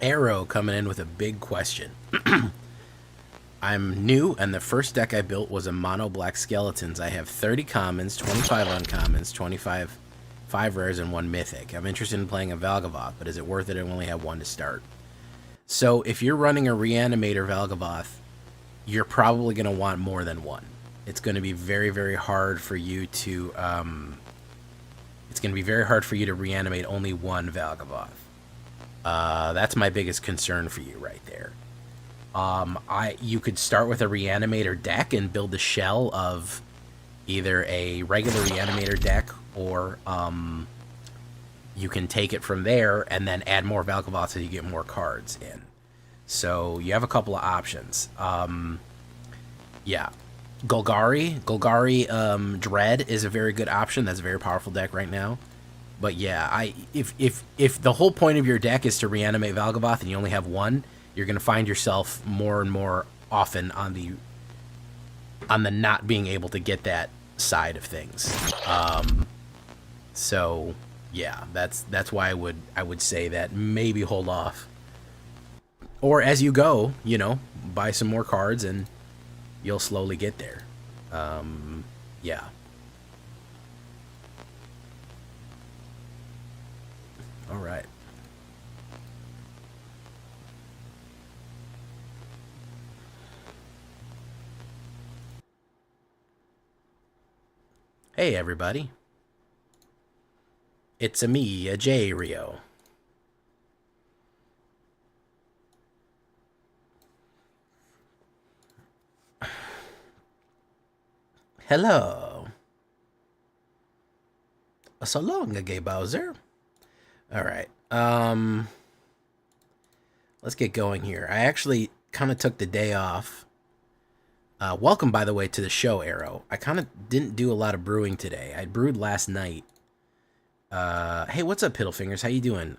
Arrow coming in with a big question. I'm new, and the first deck I built was a mono black skeletons. I have 30 commons, 25 uncommons, 25 5 rares, and 1 mythic. I'm interested in playing a Valgavoth, but is it worth it? I only have 1 to start. So if you're running a Reanimator Valgavoth, you're probably going to want more than 1. It's going to be very, very hard for you to reanimate only 1 Valgavoth. That's my biggest concern for you right there. You could start with a Reanimator deck and build a shell of either a regular Reanimator deck, or you can take it from there and then add more Valgavoth so you get more cards in. So you have a couple of options. Yeah. Golgari Dread is a very good option. That's a very powerful deck right now. But yeah, if the whole point of your deck is to reanimate Valgavoth and you only have 1, you're going to find yourself more and more often on the not being able to get that side of things. So yeah, that's why I would say that maybe hold off. Or as you go, buy some more cards and you'll slowly get there. Yeah. All right. Hey, everybody. It's a me, a J Rio. Hello. So long, gay Bowser. All right. Let's get going here. I actually kind of took the day off. Welcome, by the way, to the show, Arrow. I kind of didn't do a lot of brewing today. I brewed last night. Hey, what's up, Piddlefingers? How you doing?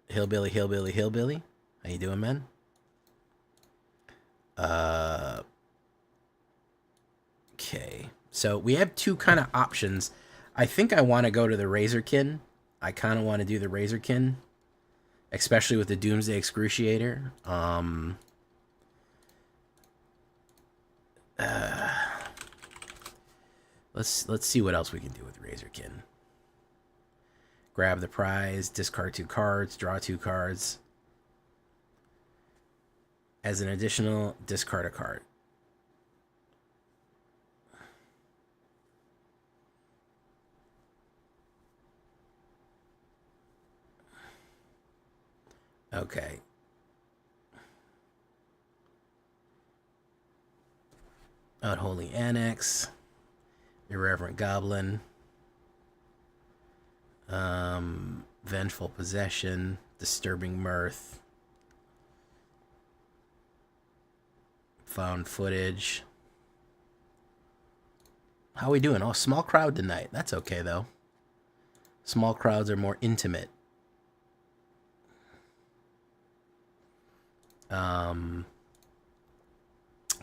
Hillbilly. How you doing, man? Okay. So we have 2 kind of options. I think I want to go to the Razorkin. I kind of want to do the Razorkin, especially with the Doomsday Excruciator. Let's see what else we can do with Razorkin. Grab the prize, discard 2 cards, draw 2 cards. As an additional, discard a card. Okay. Unholy Annex. Irreverent Goblin. Vengeful Possession. Disturbing Mirth. Found Footage. How are we doing? Oh, small crowd tonight. That's okay, though. Small crowds are more intimate.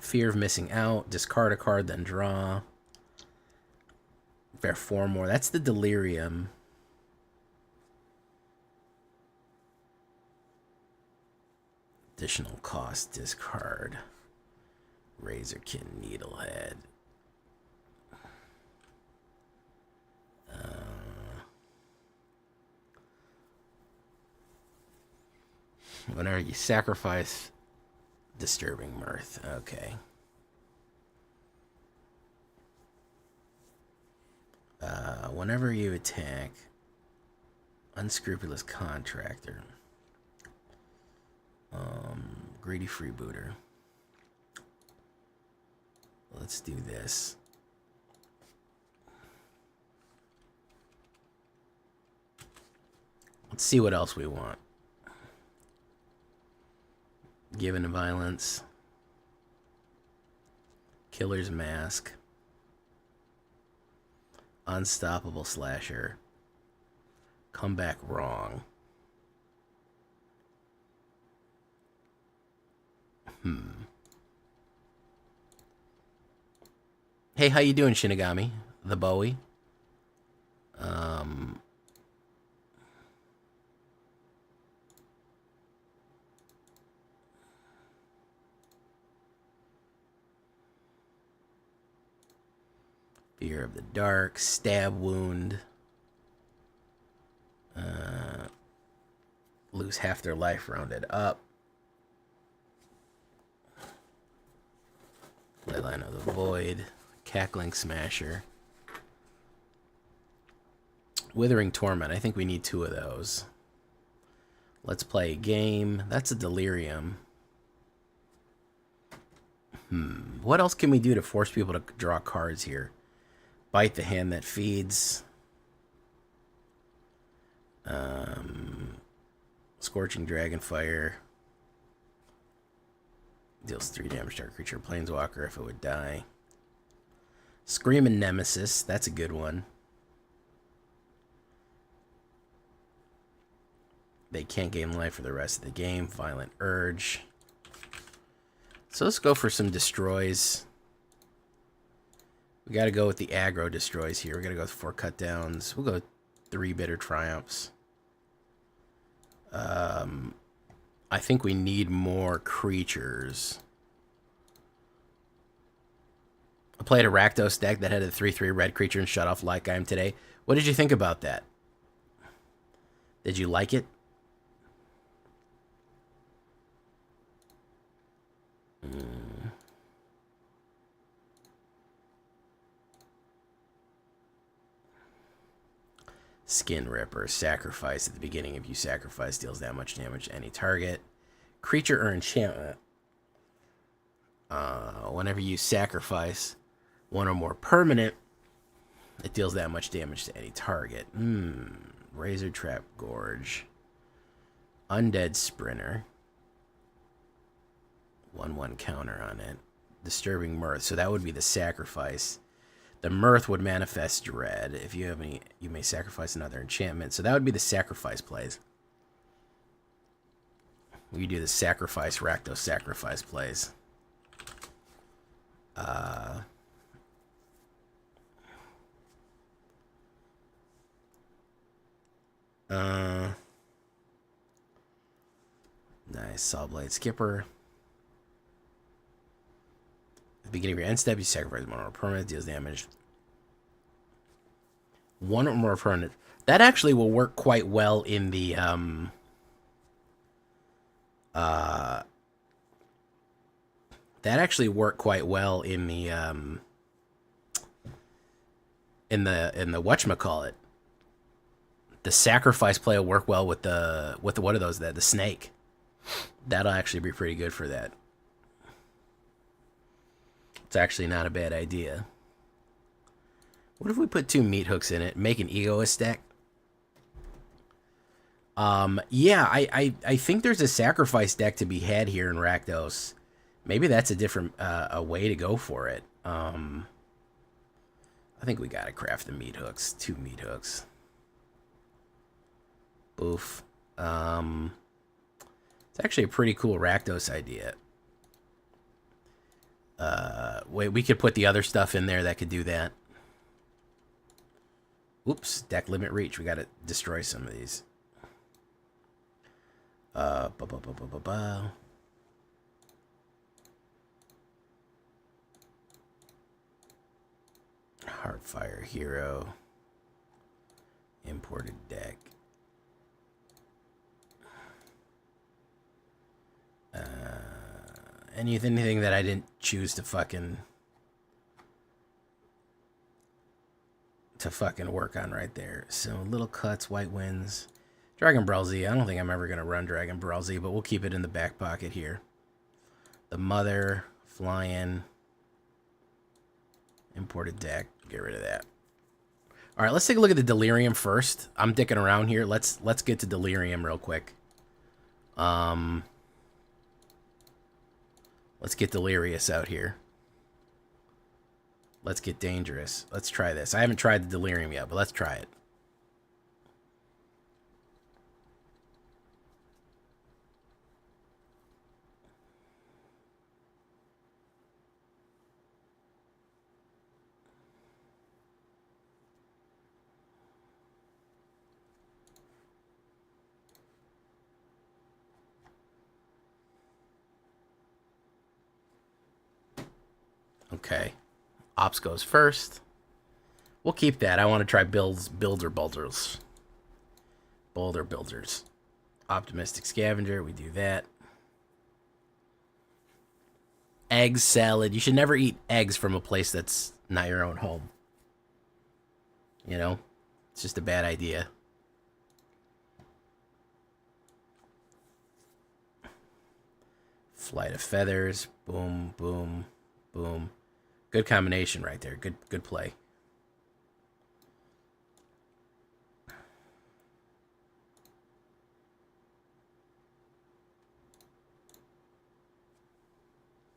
Fear of missing out. Discard a card, then draw. Bear 4 more. That's the Delirium. Additional cost. Discard. Razorkin Needlehead. Whenever you sacrifice Disturbing Mirth. Okay. Whenever you attack Unscrupulous Contractor. Greedy Freebooter. Let's do this. Let's see what else we want. Given Violence. Killer's Mask. Unstoppable Slasher. Come Back Wrong. Hey, how you doing, Shinigami? The Bowie. Fear of the dark. Stab wound. Lose half their life rounded up. Leyline of the Void. Cackling Smasher. Withering Torment. I think we need 2 of those. Let's play a game. That's a Delirium. What else can we do to force people to draw cards here? Bite the Hand That Feeds. Scorching Dragonfire. Deals 3 damage to our creature Planeswalker if it would die. Screaming Nemesis. That's a good one. They can't gain life for the rest of the game. Violent Urge. So let's go for some destroys. We got to go with the aggro destroys here. We got to go with 4 cut downs. We'll go 3 Bitter Triumphs. I think we need more creatures. I played a Rakdos deck that had a 3/3 red creature and shut off Like I Am today. What did you think about that? Did you like it? Skin Ripper. Sacrifice at the beginning. If you sacrifice, deals that much damage to any target. Creature or enchantment. Whenever you sacrifice 1 or more permanent, it deals that much damage to any target. Razor Trap Gorge. Undead Sprinter. 1/1 counter on it. Disturbing Mirth. So that would be the sacrifice. The Mirth would manifest Dread. If you have any, you may sacrifice another enchantment. So that would be the sacrifice plays. We do the sacrifice, Rakdos sacrifice plays. Nice. Sawblade Skipper. At the beginning of your end step, you sacrifice 1 or more permanent, deals damage. 1 or more permanent. That actually will work quite well in the that actually worked quite well in the whatchamacallit. The sacrifice play will work well with the what are those? The snake. That'll actually be pretty good for that. It's actually not a bad idea. What if we put 2 meat hooks in it, make an egoist deck? Yeah, I think there's a sacrifice deck to be had here in Rakdos. Maybe that's a different a way to go for it. I think we gotta craft the meat hooks. 2 meat hooks. Oof. It's actually a pretty cool Rakdos idea. Wait, we could put the other stuff in there that could do that. Oops, deck limit reach. We gotta destroy some of these. Heartfire Hero. Imported deck. Anything that I didn't choose to fucking work on right there. So Little Cuts, White Winds, Dragon Brawl Z. I don't think I'm ever gonna run Dragon Brawl Z, but we'll keep it in the back pocket here. The Mother, Flying, imported deck. Get rid of that. All right, let's take a look at the Delirium first. I'm dicking around here. Let's get to Delirium real quick. Let's get Delirious out here. Let's get Dangerous. Let's try this. I haven't tried the Delirium yet, but let's try it. Okay. Ops goes first. We'll keep that. I want to try builder builders. Boulder builders. Optimistic scavenger. We do that. Eggs, salad. You should never eat eggs from a place that's not your own home. You know? It's just a bad idea. Flight of feathers. Boom, boom, boom. Good combination right there. Good play.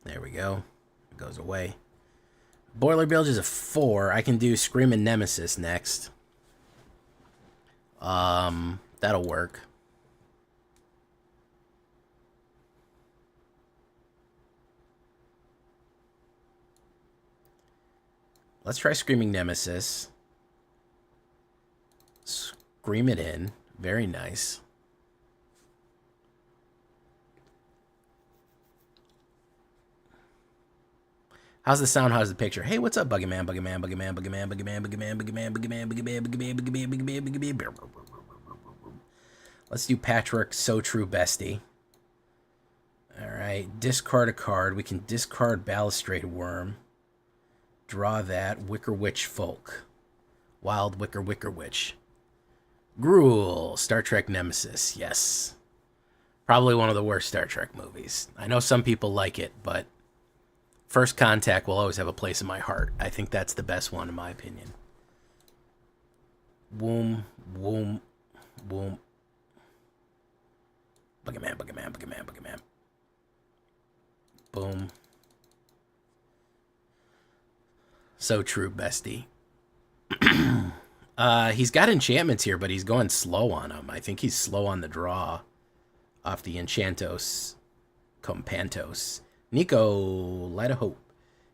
There we go. It goes away. Boiler Bilge is a 4. I can do Screaming Nemesis next. That'll work. Let's try Screaming Nemesis. Scream it in. Very nice. How's the sound? How's the picture? Hey, what's up, Buggy Man, Buggy Man, Buggy Man, Buggy Man, Buggy Man, Buggy Man, Buggy Man, Buggy Man, Buggy Man, Buggy Man, Buggy Man, Buggy Man, Buggy Man, Buggy Man. Let's do Patchwork So True Bestie. Alright, discard a card. We can discard Balustrade Worm. Draw that. Wicker Witch Folk. Wild Wicker Witch. Gruul. Star Trek Nemesis. Yes. Probably one of the worst Star Trek movies. I know some people like it, but First Contact will always have a place in my heart. I think that's the best one, in my opinion. Boom, boom, boom. Buggy Man, Buggy Man, Buggy Man, Buggy Man. Boom. So true, bestie. He's got enchantments here, but he's going slow on them. I think he's slow on the draw off the Enchantos Compantos. Nico, Light of Hope.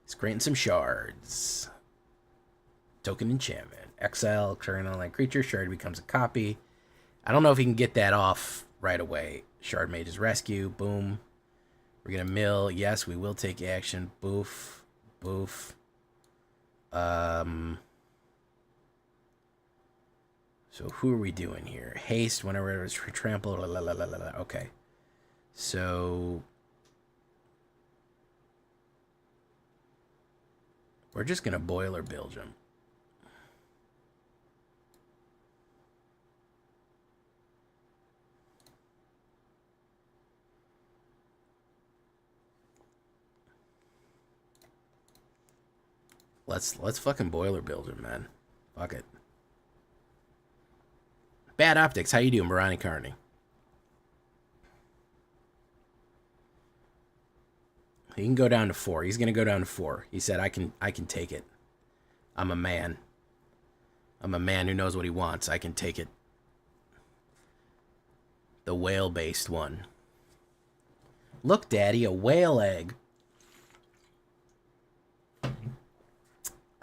He's granting some shards. Token enchantment. Exile, turn on like creature. Shard becomes a copy. I don't know if he can get that off right away. Shard Mage's Rescue. Boom. We're going to mill. Yes, we will take action. Boof. Boof. So who are we doing here? Haste, whenever it's trampled. Okay. So we're just going to Boiler Bilge him. Let's fucking Boiler Bilge him, man. Fuck it. Bad Optics, how you doing, Barani Carney? He can go down to 4. He's gonna go down to 4. He said, I can take it. I'm a man. I'm a man who knows what he wants. I can take it. The whale-based one. Look, Daddy, a whale egg.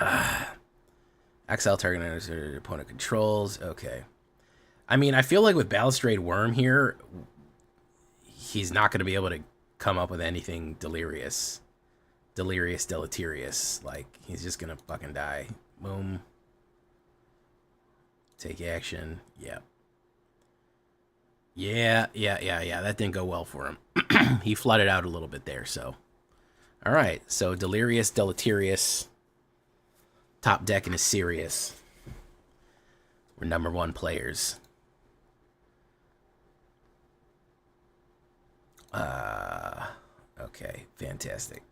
XL target opponent controls. Okay. I mean, I feel like with Balustrade Worm here, he's not going to be able to come up with anything delirious. Delirious, deleterious. Like, he's just going to fucking die. Boom. Take action. Yep. Yeah. That didn't go well for him. He flooded out a little bit there, so. All right. So, delirious, deleterious. Top deck and is serious. We're #1 players. Okay, fantastic.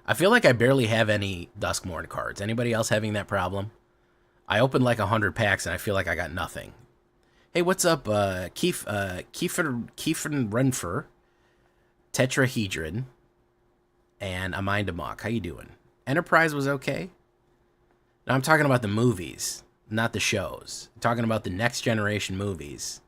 I feel like I barely have any Duskmourn cards. Anybody else having that problem? I opened like 100 packs and I feel like I got nothing. Hey, what's up, Kiefer Renfer, Tetrahedron, and Aminda Mock. How you doing? Enterprise was okay. Now I'm talking about the movies, not the shows. I'm talking about the next generation movies.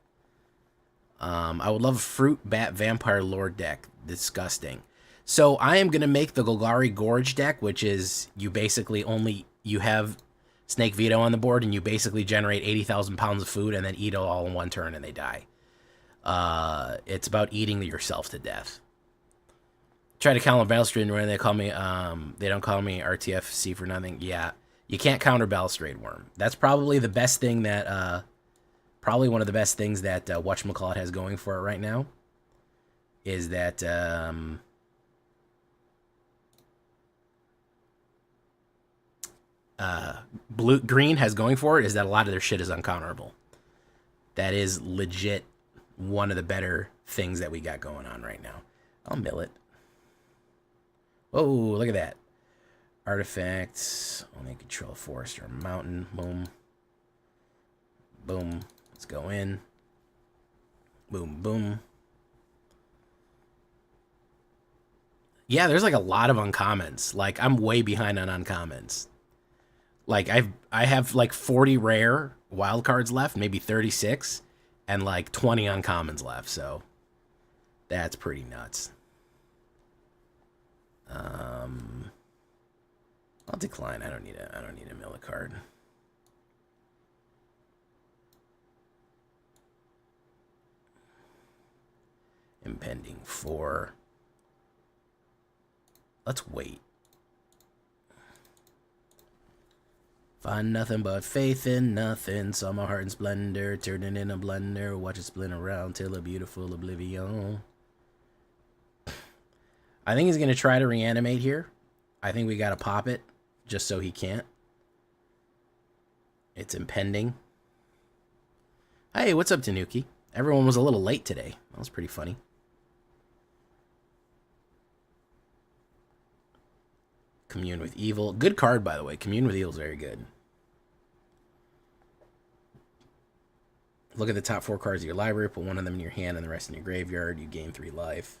I would love a Fruit Bat Vampire Lord deck. Disgusting. So I am going to make the Golgari Gorge deck, which is you have Snake Veto on the board and you basically generate 80,000 pounds of food and then eat it all in one turn and they die. It's about eating yourself to death. Try to call them Balustrade when they call me, they don't call me RTFC for nothing. Yeah, You can't counter Balustrade Worm. That's probably the best thing that, probably one of the best things that whatchamacallit has going for it right now. Is that, green has going for it is that a lot of their shit is uncounterable. That is legit one of the better things that we got going on right now. I'll mill it. Oh, look at that. Artifacts. Only control forest or mountain. Boom. Boom. Let's go in. Boom, boom. Yeah, there's like a lot of uncommons. Like, I'm way behind on uncommons. Like, I have like 40 rare wild cards left, maybe 36, and like 20 uncommons left, so that's pretty nuts. I'll decline. I don't need a mill a card. Impending 4. Let's wait. Find nothing but faith in nothing. Saw my heart in splendor, turning in a blender. Watch it spin around till a beautiful oblivion. I think he's going to try to reanimate here. I think we got to pop it just so he can't. It's impending. Hey, what's up, Tanuki? Everyone was a little late today. That was pretty funny. Commune with Evil. Good card, by the way. Commune with Evil is very good. Look at the top 4 cards of your library. Put one of them in your hand and the rest in your graveyard. You gain 3 life.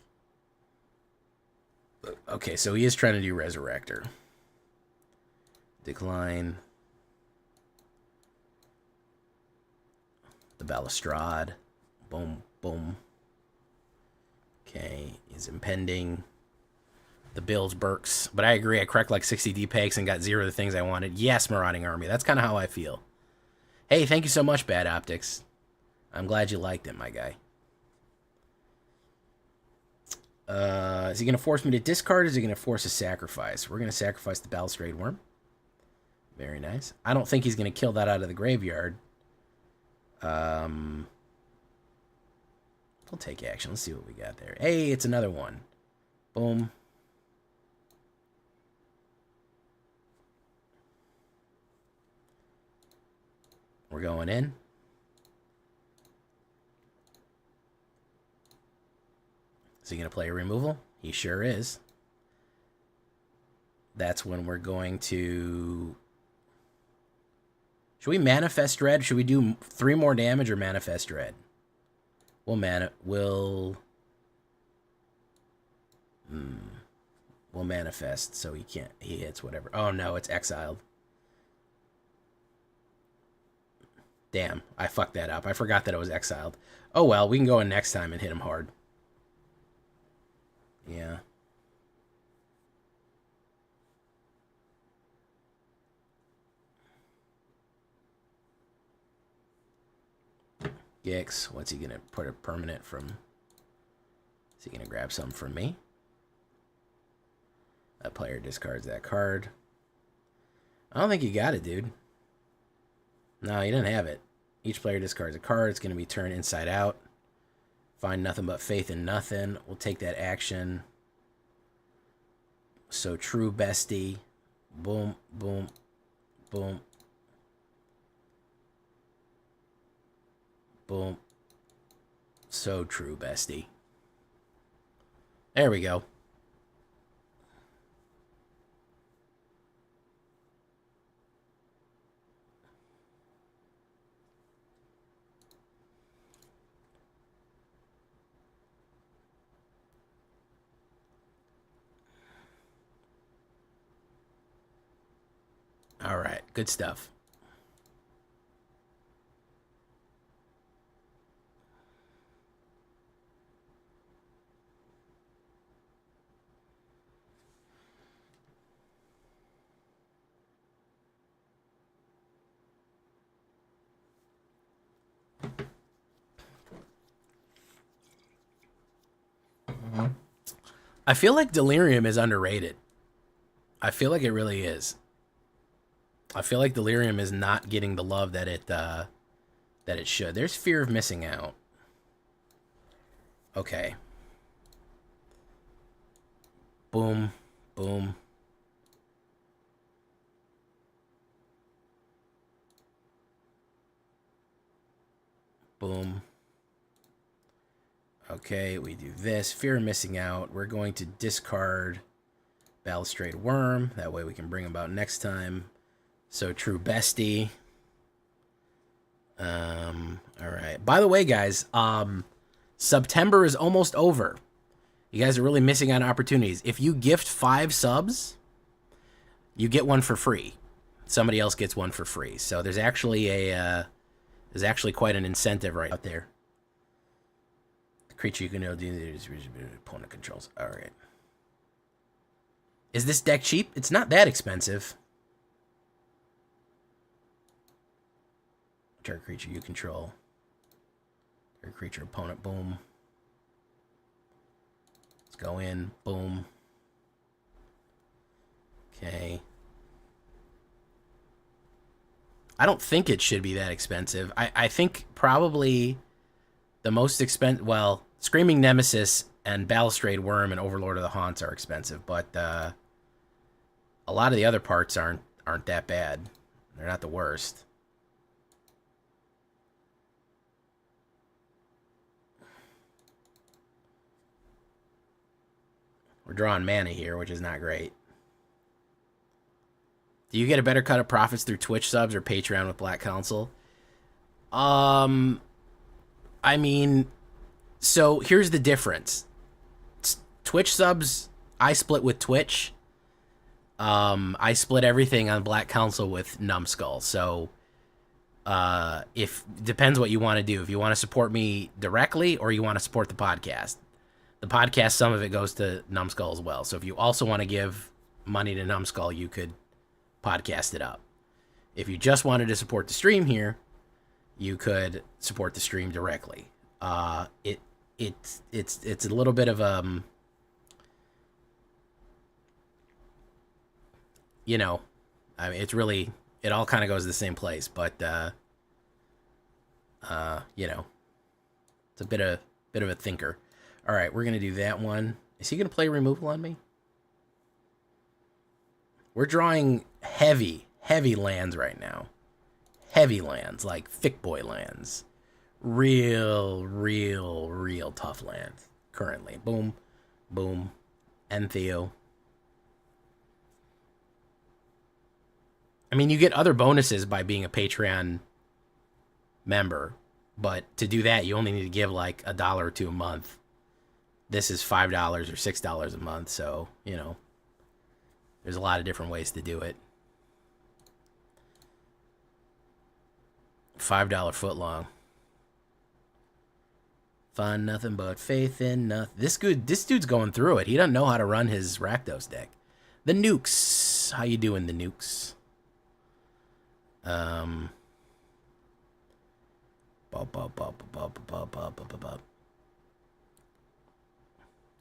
Okay, so he is trying to do Resurrector. Decline. The Balustrade. Boom, boom. Okay, is impending. The Bills Burks. But I agree, I cracked like 60 D-Pegs and got 0 of the things I wanted. Yes, Marauding Army. That's kind of how I feel. Hey, thank you so much, Bad Optics. I'm glad you liked it, my guy. Is he going to force me to discard, or is he going to force a sacrifice? We're going to sacrifice the Balustrade Worm. Very nice. I don't think he's going to kill that out of the graveyard. We'll take action. Let's see what we got there. Hey, it's another one. Boom. We're going in. Is he going to play a removal? He sure is. That's when we're going to... Should we Manifest Dread? Should we do 3 more damage or Manifest Dread? We'll manifest so he can't... He hits whatever. Oh no, it's exiled. Damn, I fucked that up. I forgot that it was exiled. Oh well, we can go in next time and hit him hard. Yeah. Gix, what's he gonna put a permanent from? Is he gonna grab something from me? That player discards that card. I don't think you got it, dude. No, you didn't have it. Each player discards a card. It's going to be turned inside out. Find nothing but faith in nothing. We'll take that action. So true, bestie. Boom, boom, boom. Boom. So true, bestie. There we go. All right, good stuff. I feel like Delirium is underrated. I feel like it really is. I feel like Delirium is not getting the love that it should. There's fear of missing out. Okay. Boom. Boom. Boom. Okay, we do this. Fear of missing out. We're going to discard Balustrade Worm. That way we can bring him out next time. So True Bestie. Alright. By the way, guys, September is almost over. You guys are really missing out on opportunities. If you gift 5 subs, you get one for free. Somebody else gets one for free. So there's actually quite an incentive right out there. The creature you can know opponent controls. Alright. Is this deck cheap? It's not that expensive. Target creature you control. Target creature opponent. Boom. Let's go in. Boom. Okay. I don't think it should be that expensive. I think probably the most expensive... Well, Screaming Nemesis and Balustrade Worm and Overlord of the Haunts are expensive, but a lot of the other parts aren't that bad. They're not the worst. We're drawing mana here, which is not great. Do you get a better cut of profits through Twitch subs or Patreon with Black Council? I mean, so here's the difference. Twitch subs, I split with Twitch. I split everything on Black Council with Numbskull. So, if depends what you want to do. If you want to support me directly or you want to support the podcast. The podcast, some of it goes to Numbskull as well. So if you also want to give money to Numbskull, you could podcast it up. If you just wanted to support the stream here, you could support the stream directly. It's a little bit of you know, I mean, it's really, it all kind of goes to the same place, but you know, it's a bit of a thinker. All right, we're gonna do that one. Is he gonna play removal on me? We're drawing heavy lands right now. Heavy lands, like thick boy lands. Real tough lands currently. Boom, boom, and Theo. I mean, you get other bonuses by being a Patreon member, but to do that, you only need to give like $1 or $2 a month. This is $5 or $6 a month, so, you know, there's a lot of different ways to do it. $5 footlong. Find nothing but faith in nothing. This dude's going through it. He doesn't know how to run his Rakdos deck. The Nukes. How you doing, the Nukes?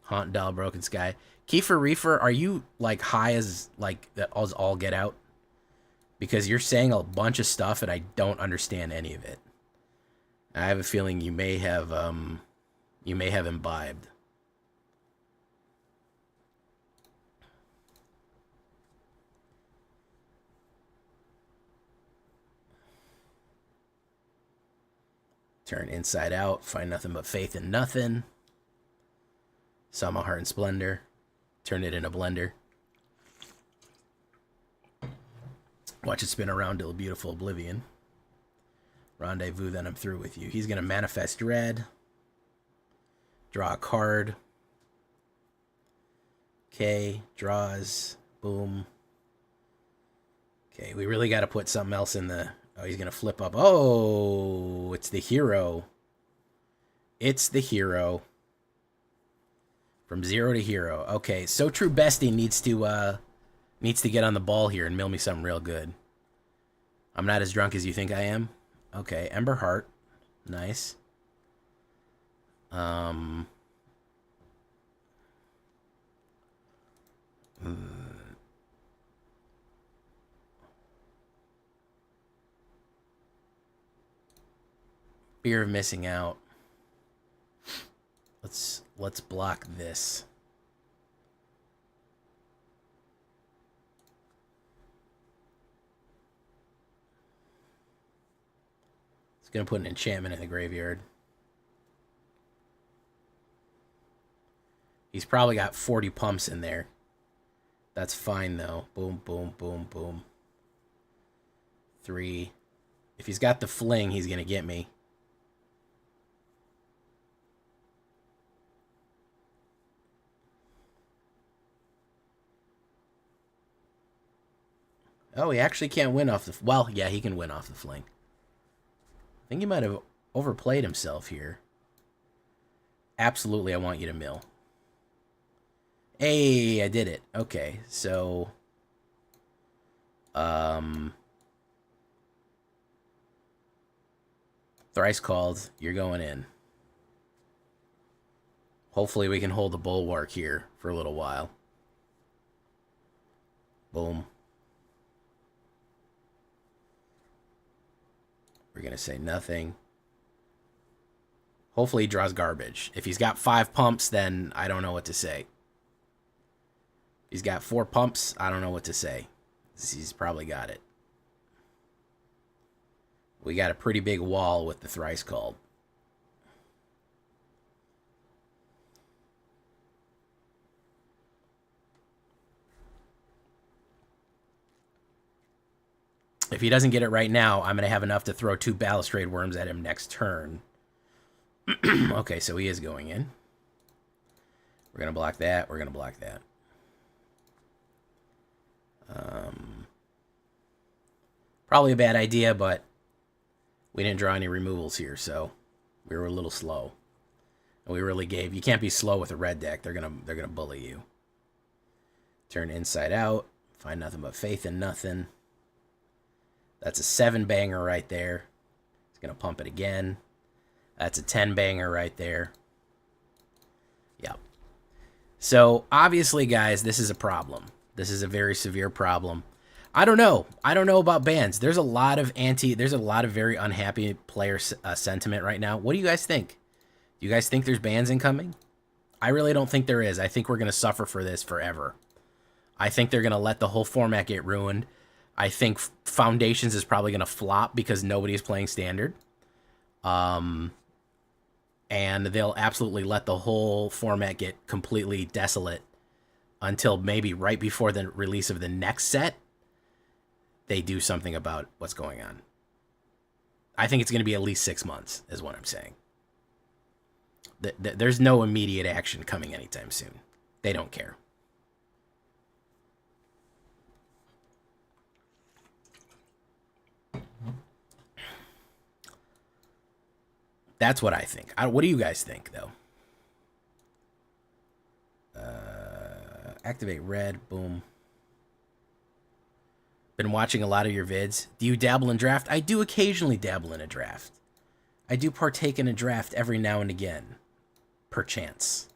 Haunt Doll, Broken Sky. Kiefer Reefer, are you like high as like all get out? Because you're saying a bunch of stuff and I don't understand any of it. I have a feeling you may have imbibed. Turn inside out, find nothing but faith in nothing. Saw my heart in splendor. Turn it in a blender. Watch it spin around till a beautiful oblivion. Rendezvous, then I'm through with you. He's going to manifest dread. Draw a card. Okay, draws. Boom. Okay, we really got to put something else in the... Oh, he's going to flip up. Oh, it's the hero. It's the hero. From 0 to hero. Okay, So True Bestie needs to get on the ball here and mill me something real good. I'm not as drunk as you think I am. Okay, Ember Heart. Nice. Fear of missing out. Let's block this. It's gonna put an enchantment in the graveyard. He's probably got 40 pumps in there. That's fine though. Boom, boom, boom, boom. 3. If he's got the fling, he's gonna get me. Oh, he actually can't win off the... Well, yeah, he can win off the fling. I think he might have overplayed himself here. Absolutely, I want you to mill. Hey, I did it. Okay, so... Thrice called. You're going in. Hopefully we can hold the bulwark here for a little while. Boom. We're going to say nothing. Hopefully he draws garbage. If he's got 5 pumps, then I don't know what to say. If he's got 4 pumps, I don't know what to say. He's probably got it. We got a pretty big wall with the thrice called. If he doesn't get it right now, I'm going to have enough to throw 2 Balustrade Worms at him next turn. Okay, so he is going in. We're going to block that. We're going to block that. Probably a bad idea, but we didn't draw any removals here, so we were a little slow. And we really gave... You can't be slow with a red deck. They're gonna bully you. Turn inside out. Find nothing but faith in nothing. That's a 7 banger right there. It's going to pump it again. That's a 10 banger right there. Yep. So, obviously, guys, this is a problem. This is a very severe problem. I don't know. I don't know about bans. There's a lot of very unhappy player sentiment right now. What do you guys think? Do you guys think there's bans incoming? I really don't think there is. I think we're going to suffer for this forever. I think they're going to let the whole format get ruined. I think Foundations is probably going to flop because nobody's playing Standard. And they'll absolutely let the whole format get completely desolate until maybe right before the release of the next set, they do something about what's going on. I think it's going to be at least 6 months, is what I'm saying. There's no immediate action coming anytime soon. They don't care. That's what I think. What do you guys think, though? Activate red. Boom. Been watching a lot of your vids. Do you dabble in draft? I do occasionally dabble in a draft. I do partake in a draft every now and again. Perchance.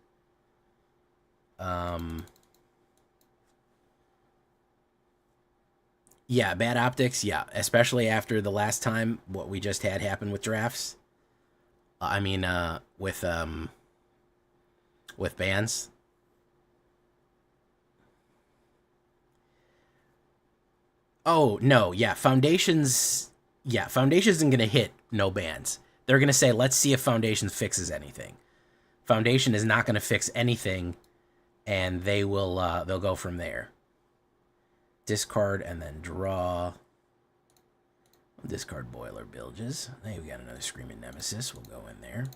Yeah, bad optics. Yeah, especially after the last time what we just had happen with drafts. With bans. Oh, no, yeah, Foundations isn't going to hit no bans. They're going to say, let's see if Foundations fixes anything. Foundation is not going to fix anything, and they will, they'll go from there. Discard and then draw. Discard Boiler Bilges. Hey, we got another Screaming Nemesis. We'll go in there.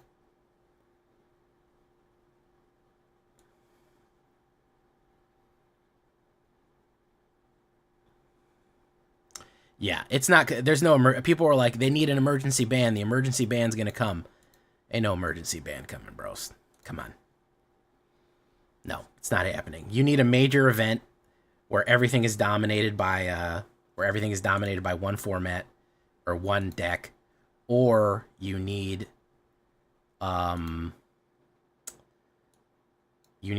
Yeah, it's not... There's no... People are like, they need an emergency ban. The emergency ban's gonna come. Ain't no emergency ban coming, bros. Come on. No, it's not happening. You need a major event where everything is dominated by... one format or one deck, or you need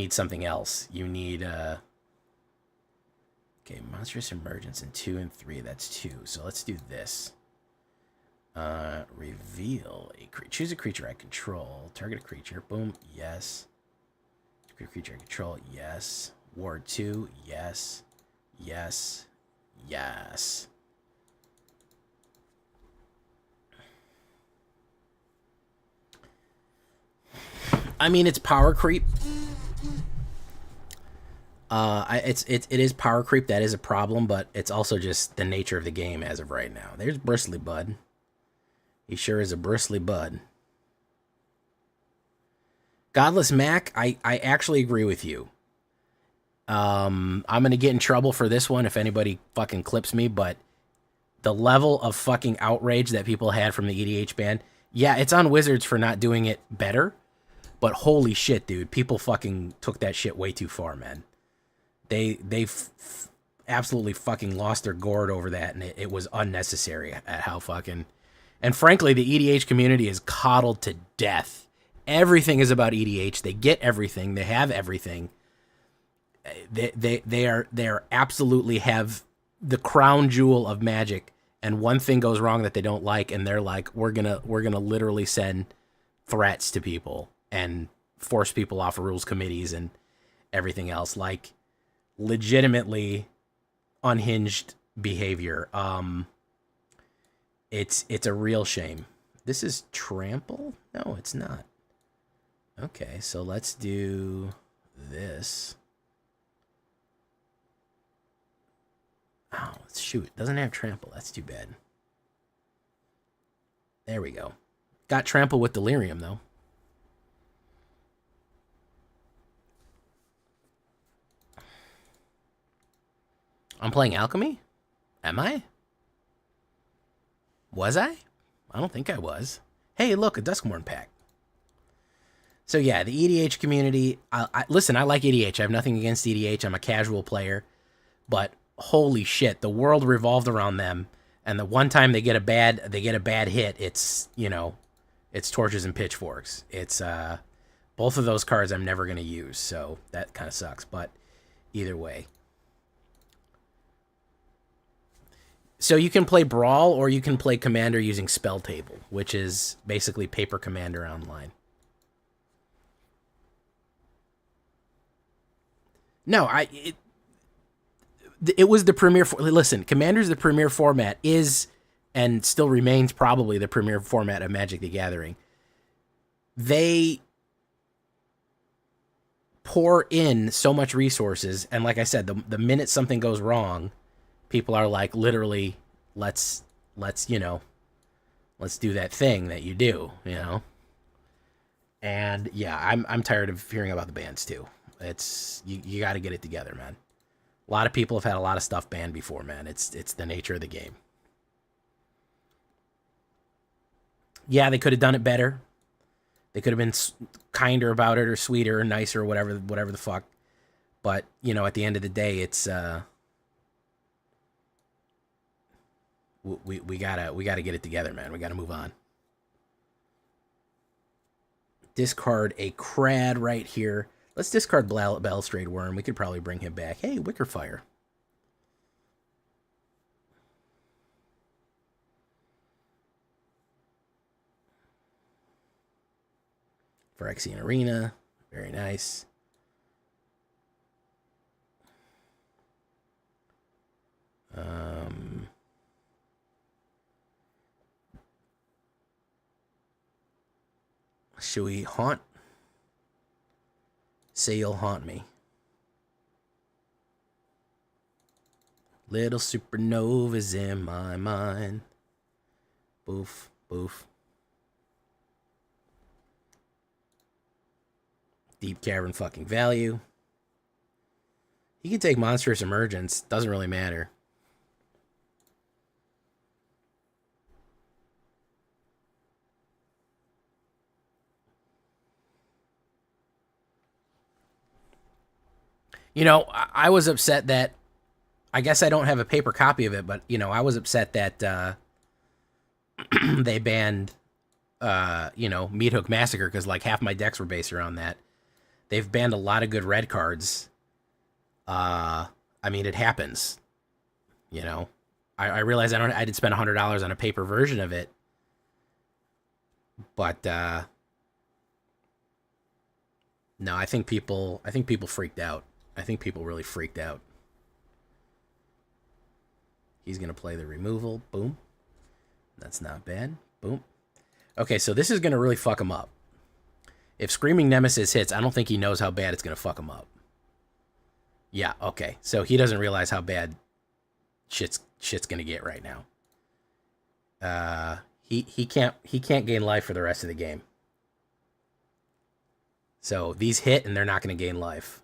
something else. You need okay, Monstrous Emergence in 2 and 3. That's 2. So let's do this. Reveal a creature. Choose a creature I control. Target a creature. Boom. Yes. Target a creature I control. Yes. Ward 2. Yes. Yes. Yes. I mean, it's power creep. It is power creep. That is a problem, but it's also just the nature of the game as of right now. There's Bristly Bud. He sure is a bristly bud. Godless Mac, I actually agree with you. I'm gonna get in trouble for this one if anybody fucking clips me, but the level of fucking outrage that people had from the EDH ban, yeah, it's on Wizards for not doing it better, but holy shit, dude, people fucking took that shit way too far, man. They absolutely fucking lost their gourd over that, and it was unnecessary at how fucking... And frankly, the EDH community is coddled to death. Everything is about EDH. They get everything. They have everything. They are absolutely have the crown jewel of Magic, and one thing goes wrong that they don't like, and they're like, we're gonna literally send threats to people and force people off of rules committees and everything else. Like, legitimately unhinged behavior. It's a real shame. This is trample? No, it's not. Okay, so let's do this. Oh, shoot. It doesn't have trample. That's too bad. There we go. Got trample with delirium, though. I'm playing alchemy? Am I? Was I? I don't think I was. Hey, look, a DUSKMOURN pack. So yeah, the EDH community, listen, I like EDH. I have nothing against EDH. I'm a casual player. But holy shit, the world revolved around them. And the one time they get a bad hit, it's, you know, it's torches and pitchforks. It's both of those cards I'm never going to use. So that kind of sucks. But either way. So you can play Brawl or you can play Commander using Spell Table, which is basically Paper Commander online. No, it was the premier... Listen, Commander's the premier format, is and still remains probably the premier format of Magic the Gathering. They pour in so much resources, and like I said, the minute something goes wrong, people are like, literally, let's you know, let's do that thing that you do, you know. And yeah, I'm tired of hearing about the bans too. It's you got to get it together, man. A lot of people have had a lot of stuff banned before, man. It's the nature of the game. Yeah, they could have done it better. They could have been kinder about it, or sweeter, or nicer, or whatever the fuck. But you know, at the end of the day, it's we gotta get it together, man. We gotta move on. Discard a Crad right here. Let's discard Balustrade Worm. We could probably bring him back. Hey, Wickerfire. Phyrexian Arena. Very nice. Should we haunt? Say you'll haunt me. Little supernovas in my mind. Boof, boof. Deep Cavern fucking value. He can take Monstrous Emergence. Doesn't really matter. You know, I was upset that... I guess I don't have a paper copy of it, but, you know, I was upset that they banned, you know, Meathook Massacre, because, like, half my decks were based around that. They've banned a lot of good red cards. I mean, it happens. You know? I realize I didn't spend $100 on a paper version of it, But no, I think people freaked out. I think people really freaked out. He's gonna play the removal. Boom. That's not bad. Boom. Okay, so this is gonna really fuck him up. If Screaming Nemesis hits, I don't think he knows how bad it's gonna fuck him up. Yeah, okay. So he doesn't realize how bad shit's gonna get right now. He can't gain life for the rest of the game. So these hit and they're not gonna gain life.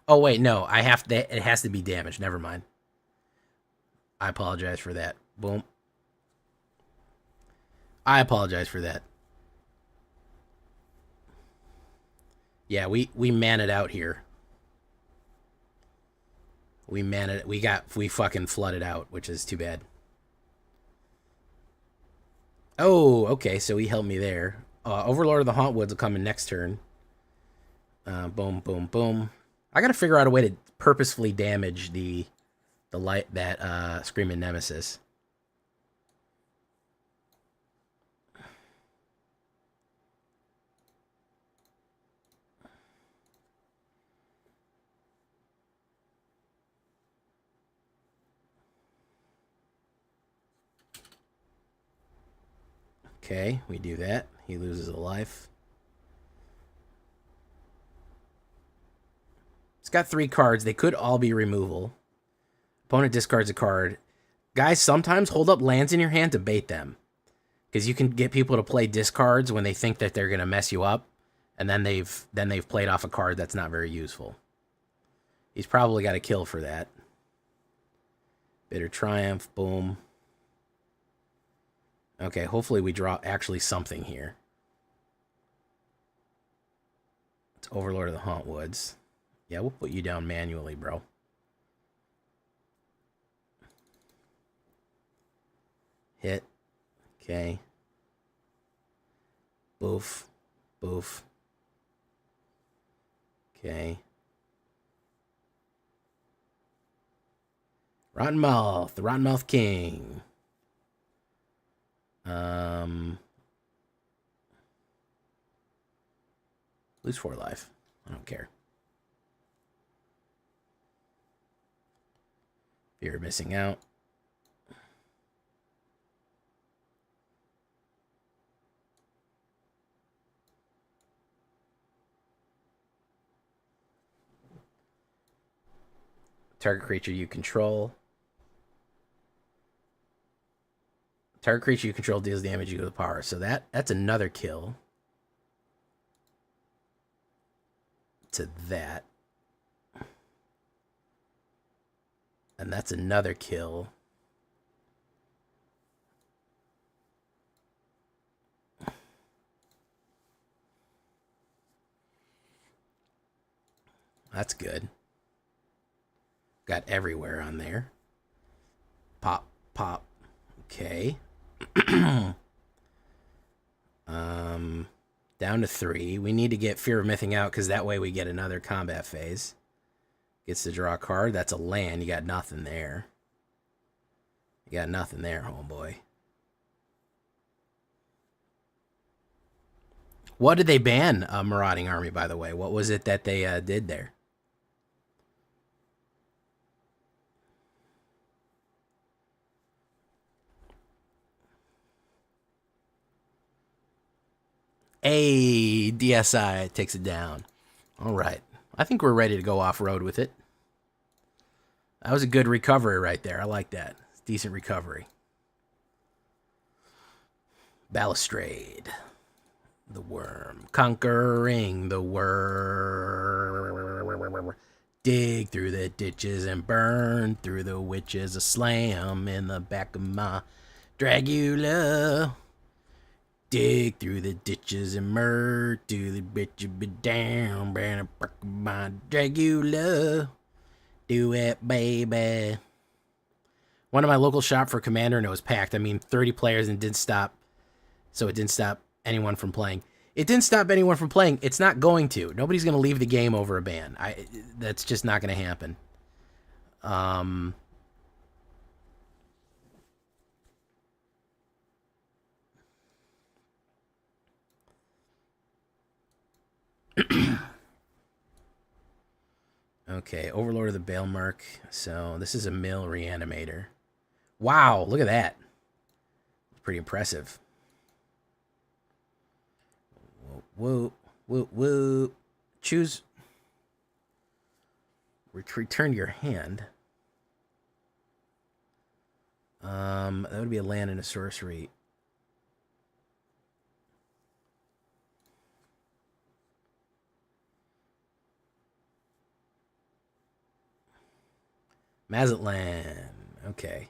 Oh wait, no, I have to. It has to be damaged. Never mind. I apologize for that. Boom. I apologize for that. Yeah, we man it out here. We fucking flooded out, which is too bad. Oh, okay, so he helped me there. Overlord of the Hauntwoods will come in next turn. Boom, boom, boom. I gotta figure out a way to purposefully damage the light that Screaming Nemesis. Okay, we do that. He loses a life. It's got 3 cards. They could all be removal. Opponent discards a card. Guys, sometimes hold up lands in your hand to bait them. Because you can get people to play discards when they think that they're going to mess you up. And then they've played off a card that's not very useful. He's probably got a kill for that. Bitter Triumph, boom. Okay, hopefully we draw actually something here. It's Overlord of the Hauntwoods. Yeah, we'll put you down manually, bro. Hit. Okay. Boof. Boof. Okay. Rottenmouth, the Rottenmouth King. Lose 4 life. I don't care. Fear of missing out. Target creature you control. Target creature you control deals damage equal to power. So that's another kill. To that. And that's another kill. That's good. Got everywhere on there. Pop, pop. Okay. Down to 3. We need to get Fear of Missing Out because that way we get another combat phase. Gets to draw a card. That's a land. You got nothing there. You got nothing there, homeboy. What did they ban, Marauding Army, by the way? What was it that they did there? Hey, DSI takes it down. All right. I think we're ready to go off-road with it. That was a good recovery right there. I like that. Decent recovery. Balustrade. The worm. Conquering the worm. Dig through the ditches and burn through the witches. A slam in the back of my Dragula. Dig through the ditches and murder the bitch be down, burn my Dragula. Do it, baby. One of my local shop for Commander and it was packed. I mean, 30 players and it didn't stop. So it didn't stop anyone from playing. It didn't stop anyone from playing. It's not going to. Nobody's going to leave the game over a ban. That's just not going to happen. Okay, Overlord of the Balemark. So this is a mill reanimator. Wow, look at that. Pretty impressive. Whoa, whoa, whoa. Choose. Return your hand. That would be a land and a sorcery. Mazatlan. Okay.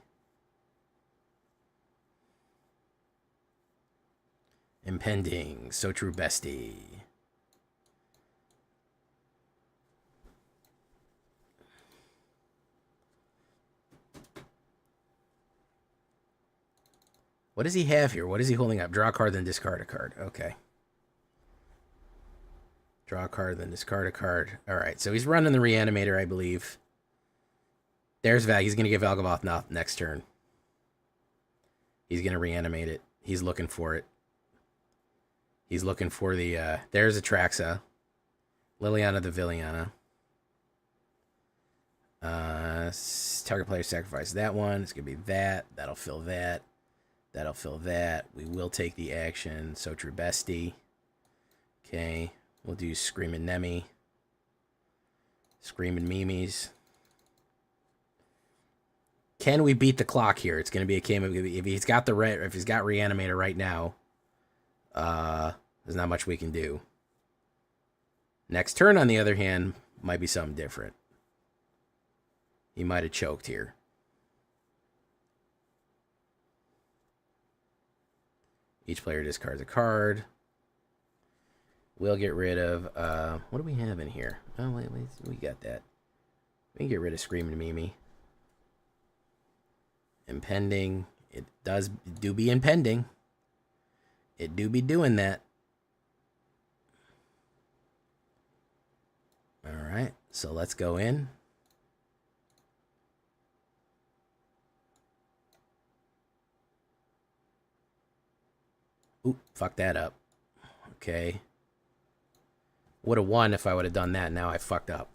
Impending. So true bestie. What does he have here? What is he holding up? Draw a card, then discard a card. Okay. Draw a card, then discard a card. All right, so he's running the Reanimator, I believe. There's Val. He's going to give Valgavoth next turn. He's going to reanimate it. He's looking for it. He's looking for the... there's Atraxa. Liliana the Villiana. Target player sacrifice that one. It's going to be that. That'll fill that. That'll fill that. We will take the action. So true bestie. Okay. We'll do Screaming Nemi. Screaming Mimes. Can we beat the clock here? It's going to be a game of... If he's got Reanimator right now, there's not much we can do. Next turn, on the other hand, might be something different. He might have choked here. Each player discards a card. We'll get rid of... what do we have in here? Oh, wait, we got that. We can get rid of Screaming Mimi. Impending. It do be impending. It do be doing that. Alright, so let's go in. Oop, fuck that up. Okay. Would have won if I would have done that. Now I fucked up.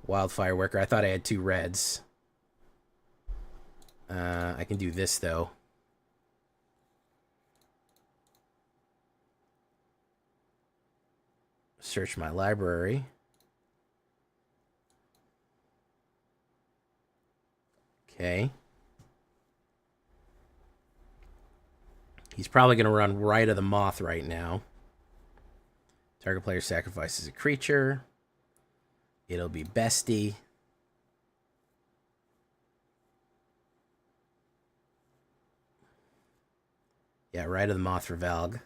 Wildfire Worker. I thought I had 2 reds. I can do this, though. Search my library. Okay. He's probably going to run right of the Moth right now. Target player sacrifices a creature. It'll be bestie. Yeah, right of the Moth for Valg.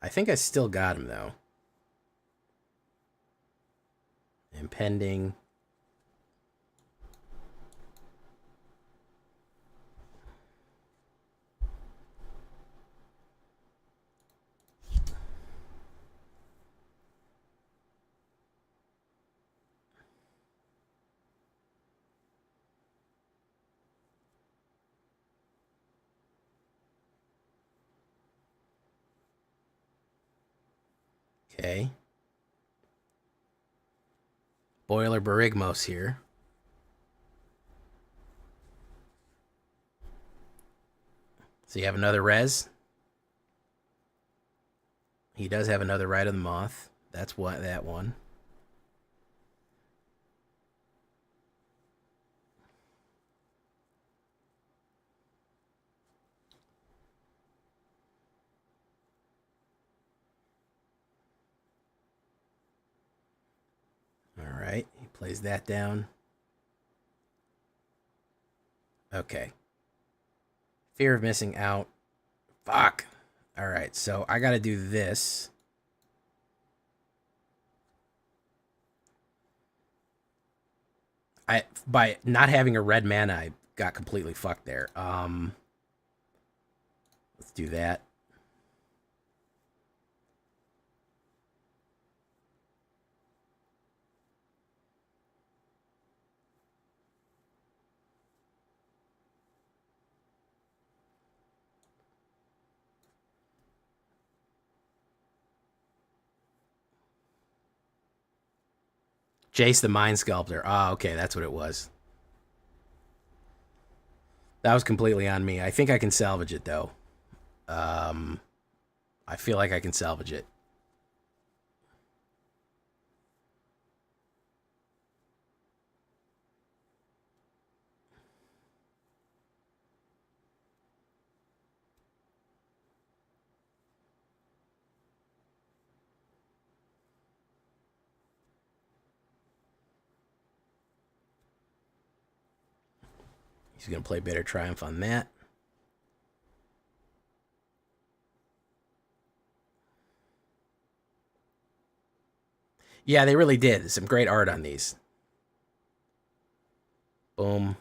I think I still got him, though. Impending. Okay. Boiler Barigmos here. So you have another res. He does have another Rite of the Moth. That's what that one. Alright, he plays that down. Okay. Fear of missing out. Fuck. Alright, so I gotta do this. by not having a red mana, I got completely fucked there. Let's do that. Jace the Mind Sculptor. Oh, okay, that's what it was. That was completely on me. I think I can salvage it, though. I feel like I can salvage it. He's going to play Bitter Triumph on that. Yeah, they really did. Some great art on these. Boom.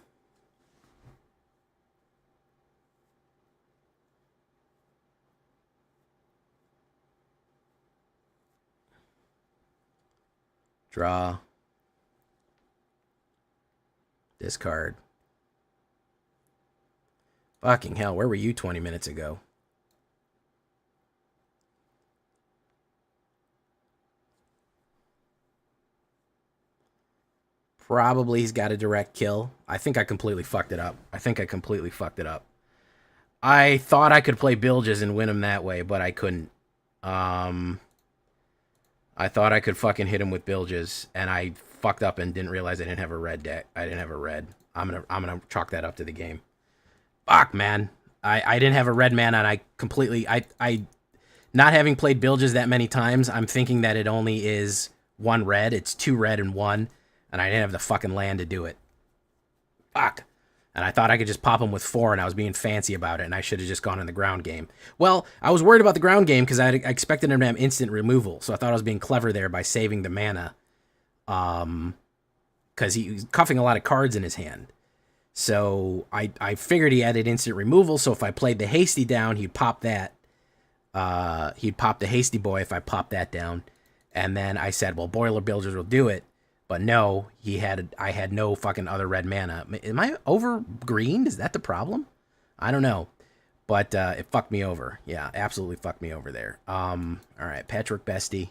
Draw. Discard. Fucking hell, where were you 20 minutes ago? Probably he's got a direct kill. I think I completely fucked it up. I thought I could play Bilges and win him that way, but I couldn't. I thought I could fucking hit him with Bilges, and I fucked up and didn't realize I didn't have a red deck. I didn't have a red. I'm gonna chalk that up to the game. Fuck, man. I didn't have a red mana, and I completely I not having played Bilges that many times, I'm thinking that it only is one red. It's 2 red and 1, and I didn't have the fucking land to do it. Fuck. And I thought I could just pop him with 4, and I was being fancy about it, and I should have just gone in the ground game. Well, I was worried about the ground game because I expected him to have instant removal, so I thought I was being clever there by saving the mana. Because he was cuffing a lot of cards in his hand. So I figured he added instant removal, so if I played the Hasty down, he'd pop that. He'd pop the Hasty Boy if I popped that down. And then I said, well, Boiler Builders will do it. But no, I had no fucking other red mana. Am I over green? Is that the problem? I don't know. But it fucked me over. Yeah, absolutely fucked me over there. All right, Patrick Bestie.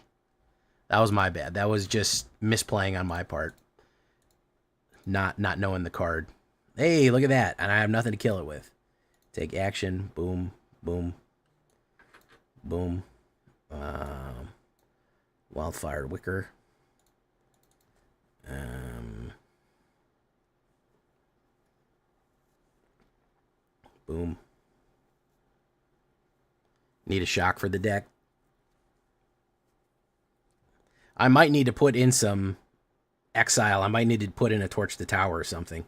That was my bad. That was just misplaying on my part. Not knowing the card. Hey, look at that. And I have nothing to kill it with. Take action. Boom. Boom. Boom. Wildfire Wicker. Boom. Need a shock for the deck. I might need to put in some exile. I might need to put in a Torch the Tower or something.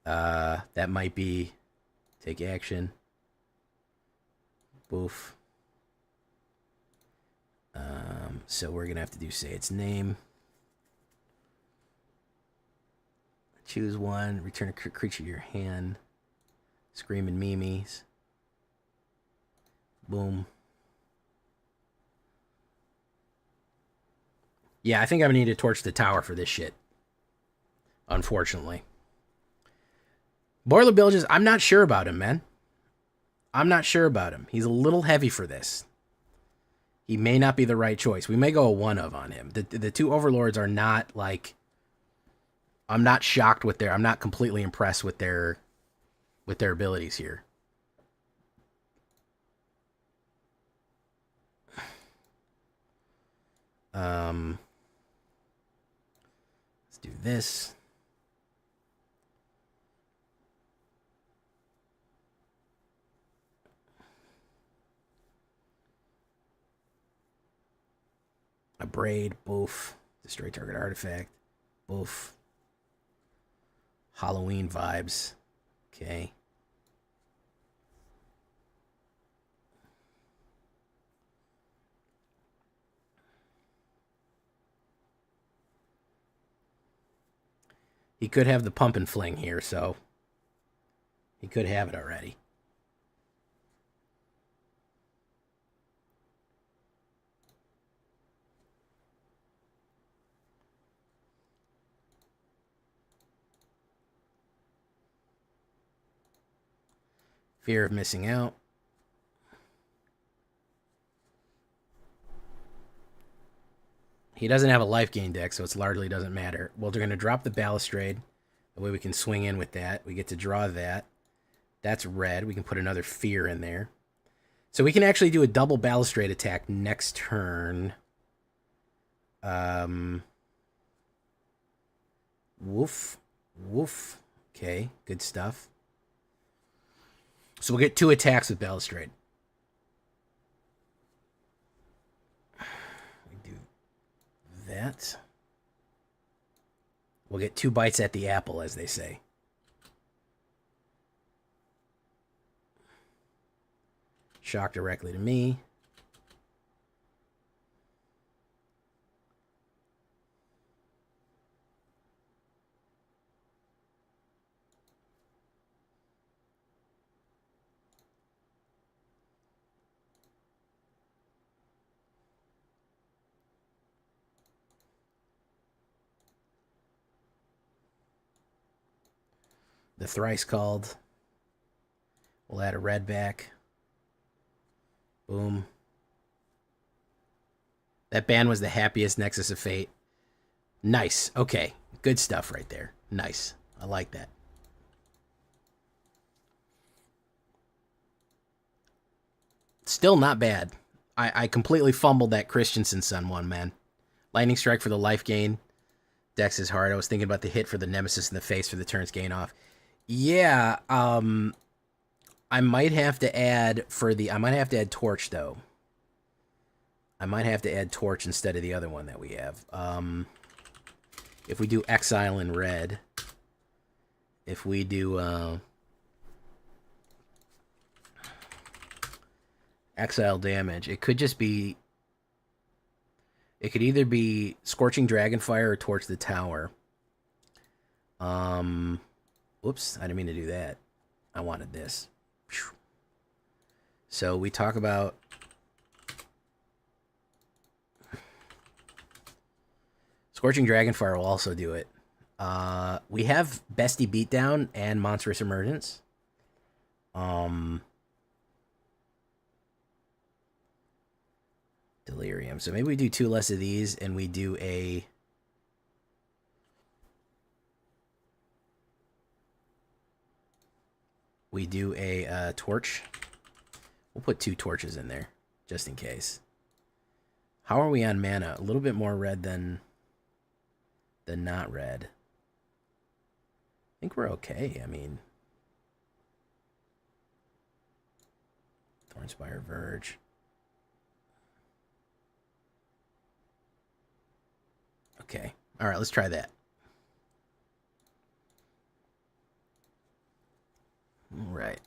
That might be take action. Boof. So we're gonna have to do say its name. Choose one. Return a creature to your hand. Screaming Mimes. Boom. Yeah, I think I'm gonna need to torch the tower for this shit. Unfortunately. Boiler Bilges, I'm not sure about him, man. I'm not sure about him. He's a little heavy for this. He may not be the right choice. We may go a 1-of on him. The 2 Overlords are not like... I'm not shocked with their... I'm not completely impressed with their abilities here. Let's do this. A braid, boof. Destroy target artifact, boof. Halloween vibes. Okay. He could have the pump and fling here, so he could have it already. Fear of missing out. He doesn't have a life gain deck, so it largely doesn't matter. Well, they're going to drop the balustrade. The way we can swing in with that. We get to draw that. That's red. We can put another fear in there. So we can actually do a double balustrade attack next turn. Woof. Woof. Okay, good stuff. So we'll get 2 attacks with balustrade. We do that. We'll get 2 bites at the apple, as they say. Shock directly to me. The thrice called. We'll add a red back. Boom. That band was the happiest Nexus of Fate. Nice. Okay. Good stuff right there. Nice. I like that. Still not bad. I completely fumbled that Christensen Sun one, man. Lightning Strike for the life gain. Dex is hard. I was thinking about the hit for the Nemesis in the face for the turn's gain off. Yeah, I might have to add Torch, though. I might have to add Torch instead of the other one that we have. If we do Exile in red, if we do Exile damage, it could just be... It could either be Scorching Dragonfire or Torch the Tower. Whoops, I didn't mean to do that. I wanted this. So we talk about... Scorching Dragonfire will also do it. We have Bestie Beatdown and Monstrous Emergence. Delirium. So maybe we do 2 less of these and we do a... We do a torch. We'll put 2 torches in there, just in case. How are we on mana? A little bit more red than not red. I think we're okay. I mean... Thornspire Verge. Okay. Alright, let's try that. Alright.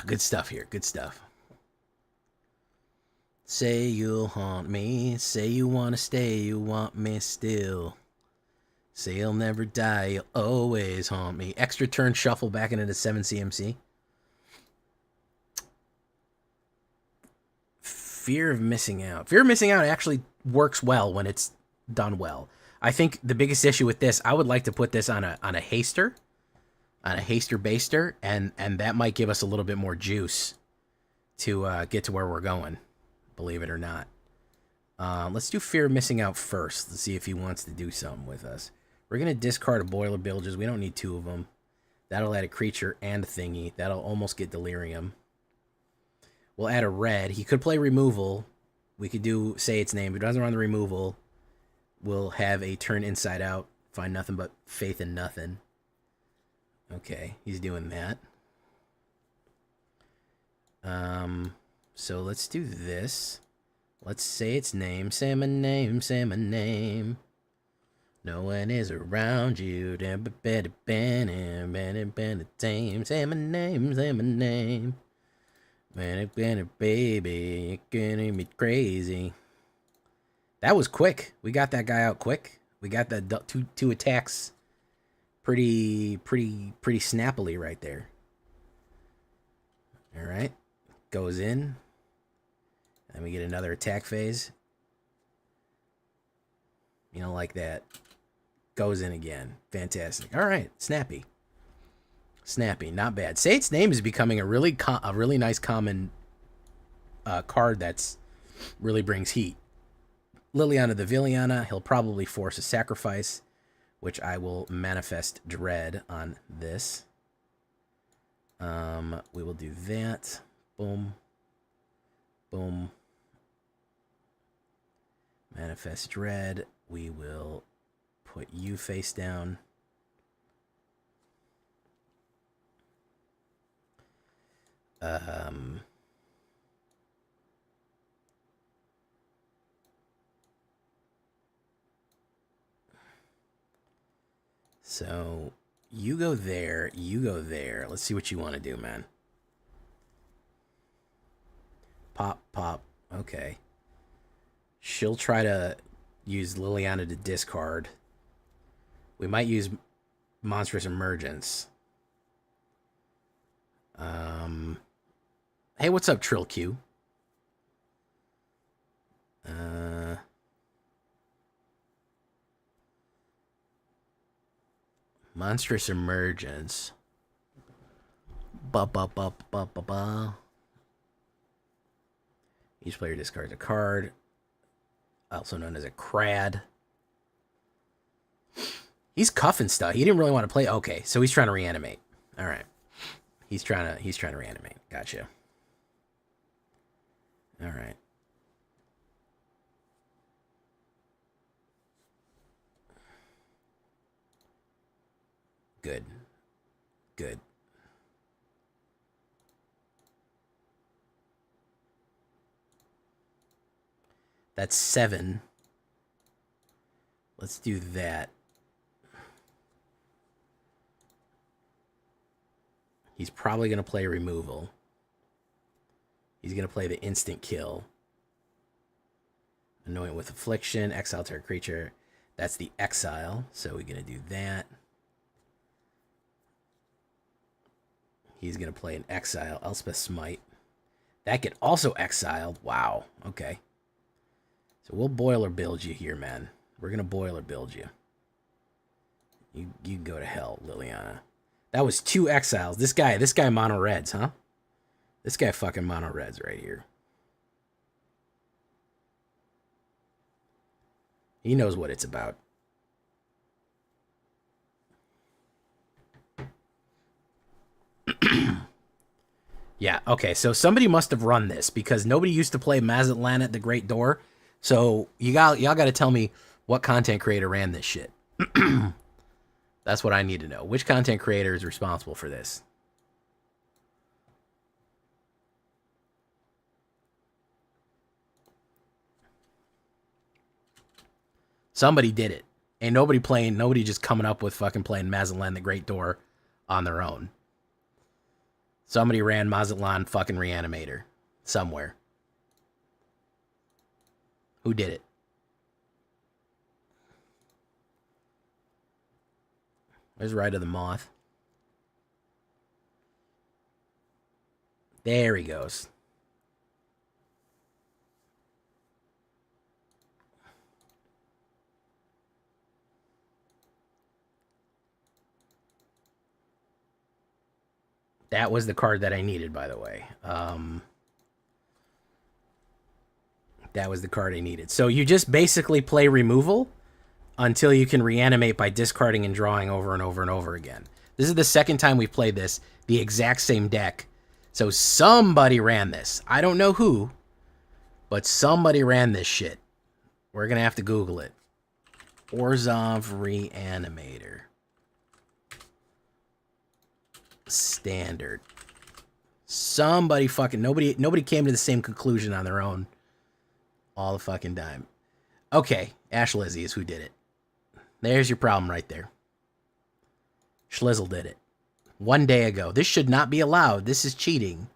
Good stuff here. Good stuff. Say you'll haunt me. Say you want to stay. You want me still. Say you'll never die. You'll always haunt me. Extra turn shuffle back into the 7 CMC. Fear of missing out. Fear of missing out actually works well when it's done well. I think the biggest issue with this, I would like to put this on a haster. On a haster baster, and that might give us a little bit more juice to get to where we're going, believe it or not. Let's do Fear of Missing Out first. Let's see if he wants to do something with us. We're going to discard a Boiler Bilges. We don't need 2 of them. That'll add a creature and a thingy. That'll almost get Delirium. We'll add a red. He could play Removal. We could do Say Its Name. If he doesn't run the Removal, we'll have a turn Inside Out. Find nothing but Faith in Nothing. Okay, he's doing that. So let's do this. Let's say its name. Say my name, say my name. No one is around you. Say my name, say my name. Man, baby, you're gonna be crazy. That was quick. We got that guy out quick. We got that two attacks pretty snappily right there. All right. Goes in. And we get another attack phase. You know, like that. Goes in again. Fantastic. All right. Snappy. Snappy. Not bad. Sate's name is becoming a really nice common card that's really brings heat. Liliana the Villainy. He'll probably force a sacrifice, which I will manifest dread on this. We will do that. Boom. Boom. Manifest dread. We will put you face down. So you go there, you go there. Let's see what you want to do, man. Pop, pop. Okay. She'll try to use Liliana to discard. We might use Monstrous Emergence. Hey, what's up, Trill Q? Monstrous Emergence. Ba. Each player discards a card, also known as a crad. He's cuffing stuff. He didn't really want to play. Okay, so he's trying to reanimate. All right, he's trying to reanimate. Gotcha. All right. Good. Good. That's 7. Let's do that. He's probably going to play removal. He's going to play the instant kill. Annoying with affliction, exile to a creature. That's the exile, so we're going to do that. He's going to play an exile, Elspeth Smite. That could also exile. Wow, okay. So we'll boiler build you here, man. We're going to boiler build you. You can go to hell, Liliana. That was 2 exiles. This guy mono reds, huh? This guy fucking mono reds right here. He knows what it's about. Yeah, okay, so somebody must have run this because nobody used to play Mazatlan at the Great Door. So y'all got to tell me what content creator ran this shit. That's what I need to know. Which content creator is responsible for this? Somebody did it. Ain't nobody just coming up with fucking playing Mazatlan the Great Door on their own. Somebody ran Mazatlan fucking Reanimator somewhere. Who did it? There's Rite of the Moth. There he goes. That was the card that I needed, by the way. That was the card I needed. So you just basically play removal until you can reanimate by discarding and drawing over and over and over again. This is the second time we've played this, the exact same deck. So somebody ran this. I don't know who, but somebody ran this shit. We're going to have to Google it. Orzhov Reanimator. Standard. Somebody fucking... Nobody came to the same conclusion on their own. All the fucking time. Okay, Ash Lizzie is who did it. There's your problem right there. Schlizzle did it. 1 day ago. This should not be allowed. This is cheating.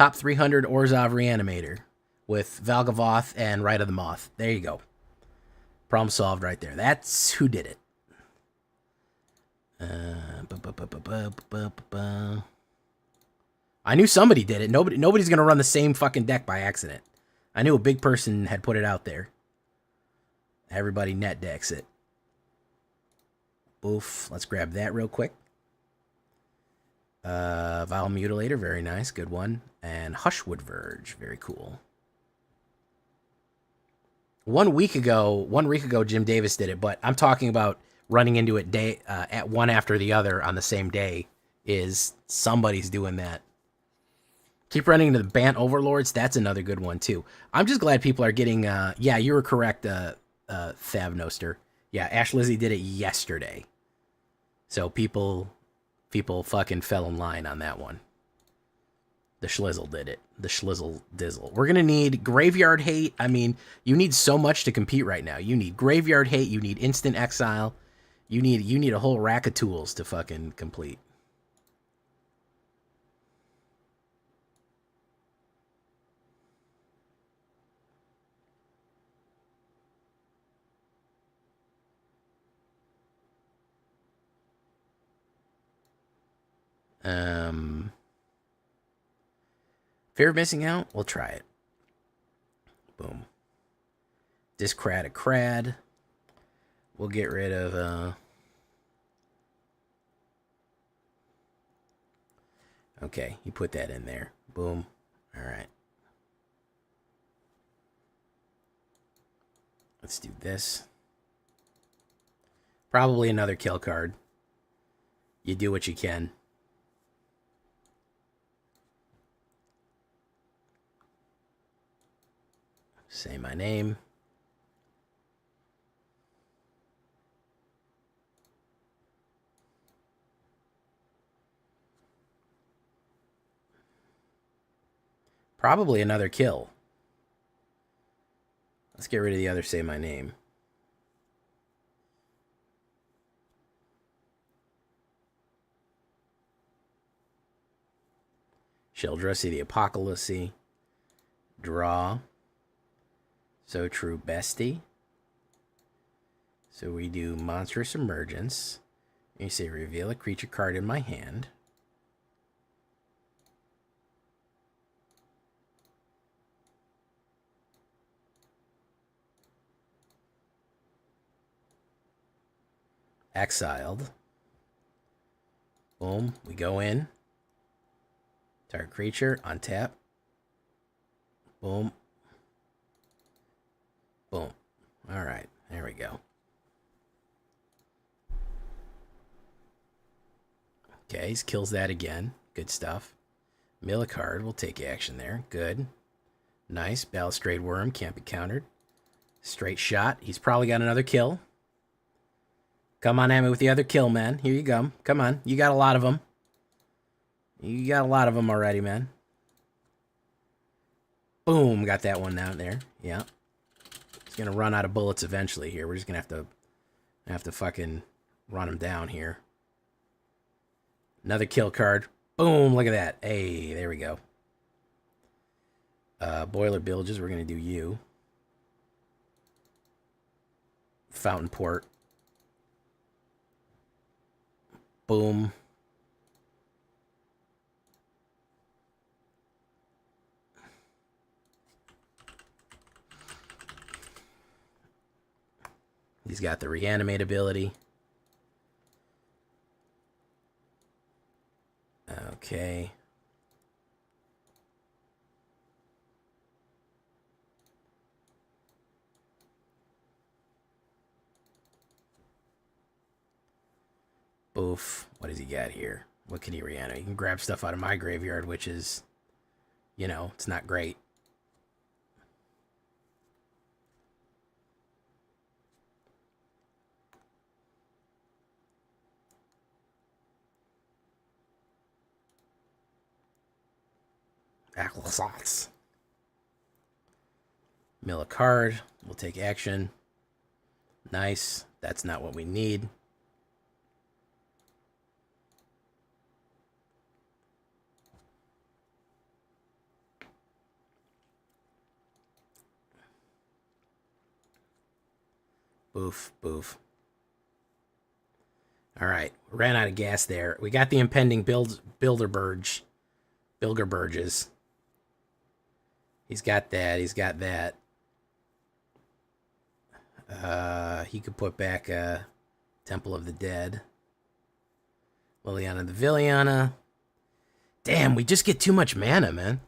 Top 300 Orzhov Reanimator with Valgavoth and Rite of the Moth. There you go. Problem solved right there. That's who did it. I knew somebody did it. Nobody's going to run the same fucking deck by accident. I knew a big person had put it out there. Everybody net decks it. Oof. Let's grab that real quick. Vile Mutilator, very nice, good one. And Hushwood Verge, very cool. 1 week ago, Jim Davis did it, but I'm talking about running into it at one after the other on the same day. Is somebody's doing that? Keep running into the Bant Overlords. That's another good one too. I'm just glad people are getting. Yeah, you were correct, Thavnoster. Yeah, Ash Lizzie did it yesterday, so people fucking fell in line on that one. The Schlizzle did it. The Schlizzle Dizzle. We're going to need Graveyard Hate. I mean, you need so much to compete right now. You need Graveyard Hate. You need Instant Exile. You need a whole rack of tools to fucking complete. Fear of missing out? We'll try it. Boom. Discrad a crad. We'll get rid of, okay, you put that in there. Boom. Alright. Let's do this. Probably another kill card. You do what you can. Say my name. Probably another kill. Let's get rid of the other say my name. Sheldressy the Apocalypse. Draw. So true bestie. So we do Monstrous Emergence. And you say reveal a creature card in my hand. Exiled. Boom. We go in. Target creature. Untap. Boom. Boom. All right. There we go. Okay, he kills that again. Good stuff. Mill a card. We'll take action there. Good. Nice. Balustrade Worm. Can't be countered. Straight shot. He's probably got another kill. Come on at me with the other kill, man. Here you go. Come on. You got a lot of them. You got a lot of them already, man. Boom. Got that one down there. Yeah. He's going to run out of bullets eventually here. We're just going to have to fucking run him down here. Another kill card. Boom. Look at that. Hey, there we go. Boiler Bilges. We're going to do you. Fountain Port. Boom. He's got the reanimate ability. Okay. Boof. What does he got here? What can he reanimate? He can grab stuff out of my graveyard, which is, you know, it's not great. Applesauce. Mill a card. We'll take action. Nice. That's not what we need. Boof, boof. All right, ran out of gas there. We got the impending Bilderberges. He's got that. He's got that. He could put back Temple of the Dead. Liliana the Villiana. Damn, we just get too much mana, man.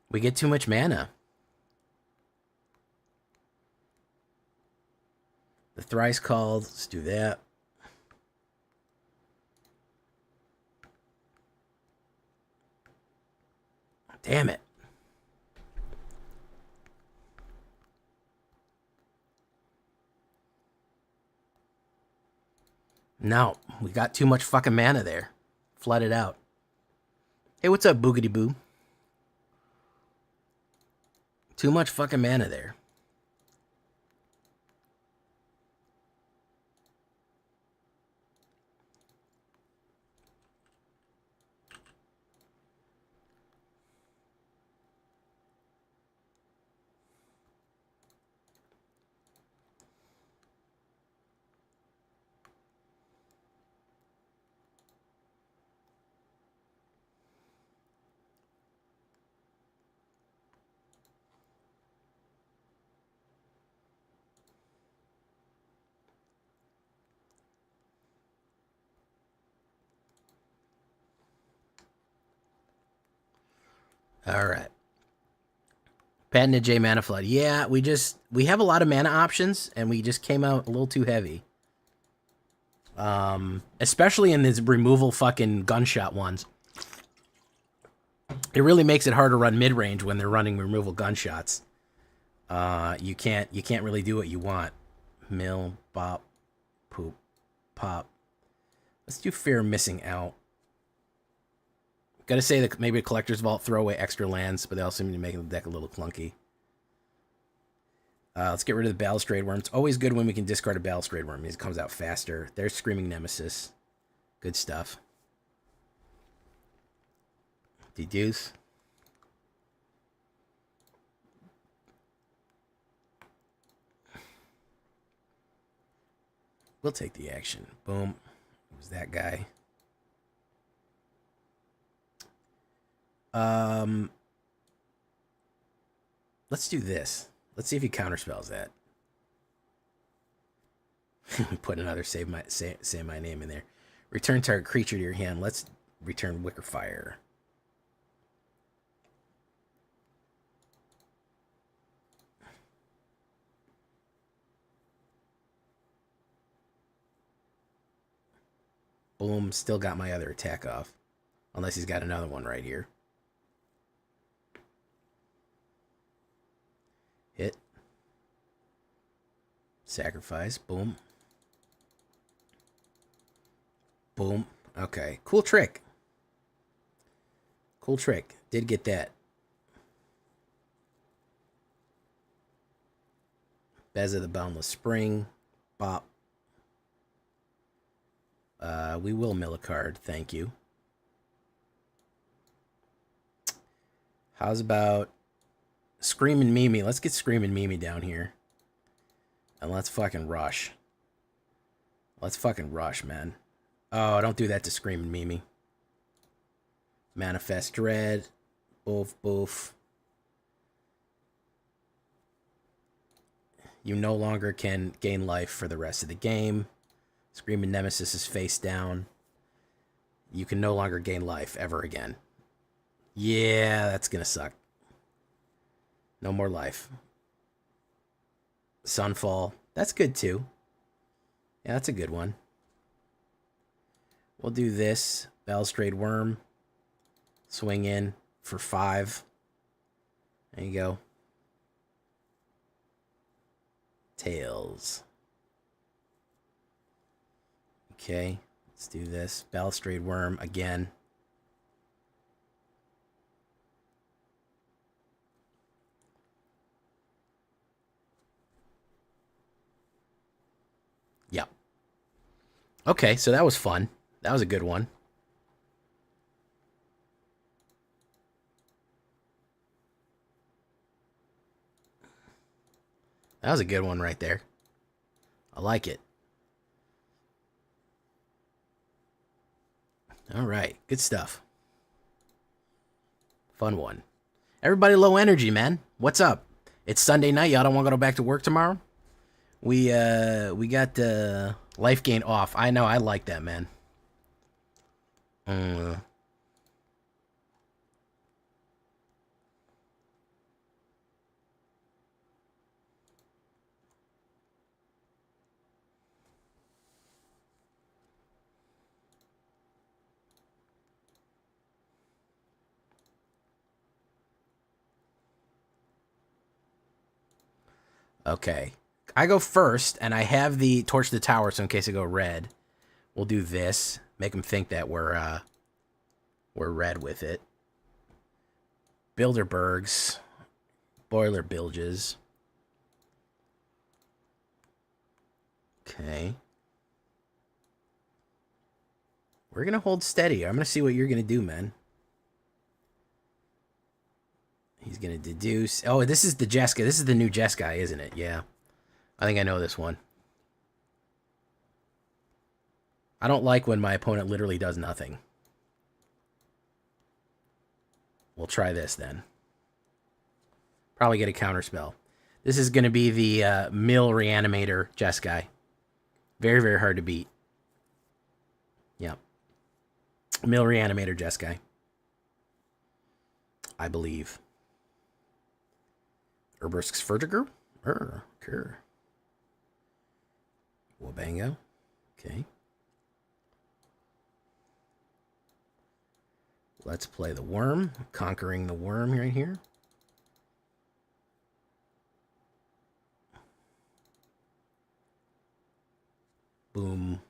We get too much mana. The Thrice Called. Let's do that. Damn it. No, we got too much fucking mana there. Flooded out. Hey, what's up, Boogity Boo? Too much fucking mana there. All right. Patented J Mana Flood. Yeah, we have a lot of mana options, and we just came out a little too heavy. Especially in these removal fucking gunshot ones. It really makes it hard to run mid-range when they're running removal gunshots. You can't really do what you want. Mill, bop, poop, pop. Let's do Fear of Missing Out. Gotta say that maybe a Collector's Vault throw away extra lands, but they also seem to make the deck a little clunky. Let's get rid of the Balustrade Worm. It's always good when we can discard a Balustrade Worm. It comes out faster. There's Screaming Nemesis. Good stuff. Deduce. We'll take the action. Boom. Who's that guy? Let's do this. Let's see if he counterspells that. Put another say my name in there. Return target creature to your hand. Let's return Wicker Fire. Boom. Still got my other attack off. Unless he's got another one right here. Hit. Sacrifice. Boom. Boom. Okay. Cool trick. Cool trick. Did get that. Bez of the Boundless Spring. Bop. We will mill a card. Thank you. How's about Screaming Mimi? Let's get Screaming Mimi down here. And let's fucking rush. Let's fucking rush, man. Oh, don't do that to Screaming Mimi. Manifest Dread. Boof, boof. You no longer can gain life for the rest of the game. Screaming Nemesis is face down. You can no longer gain life ever again. Yeah, that's gonna suck. No more life. Sunfall. That's good too. Yeah, that's a good one. We'll do this. Balustrade Worm. Swing in for 5. There you go. Tails. Okay, let's do this. Balustrade Worm again. Yep. Okay, so that was fun. That was a good one. That was a good one right there. I like it. All right. Good stuff. Fun one. Everybody low energy, man. What's up? It's Sunday night. Y'all don't want to go back to work tomorrow? We got life gain off. I know. I like that, man. Okay. I go first, and I have the torch the tower, so in case I go red, we'll do this. Make them think that we're red with it. Bilderbergs. Boiler bilges. Okay. We're going to hold steady. I'm going to see what you're going to do, man. He's going to deduce. Oh, this is the Jess guy. This is the new Jess guy, isn't it? Yeah. I think I know this one. I don't like when my opponent literally does nothing. We'll try this then. Probably get a counterspell. This is going to be the Mill Reanimator Jess guy. Very, very hard to beat. Yep. Mill Reanimator Jess guy. I believe. Urbersk's Vertiger? Kerr. Wabango. Okay. Let's play the worm. Conquering the worm right here. Boom.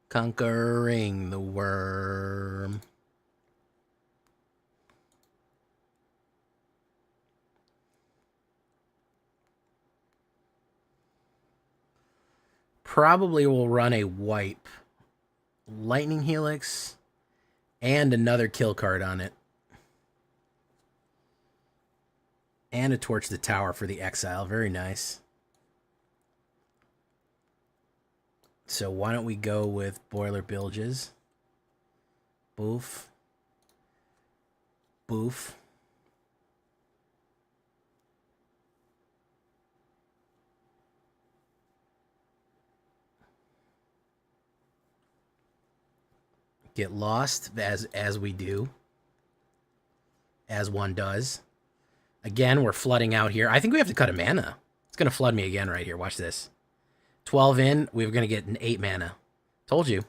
Conquering the worm. Probably will run a wipe. Lightning Helix and another kill card on it. And a Torch the Tower for the exile. Very nice. So why don't we go with Boiler Bilges? Boof. Boof. Get lost, as we do. As one does. Again, we're flooding out here. I think we have to cut a mana. It's going to flood me again right here. Watch this. 12 in, we're going to get an 8 mana. Told you.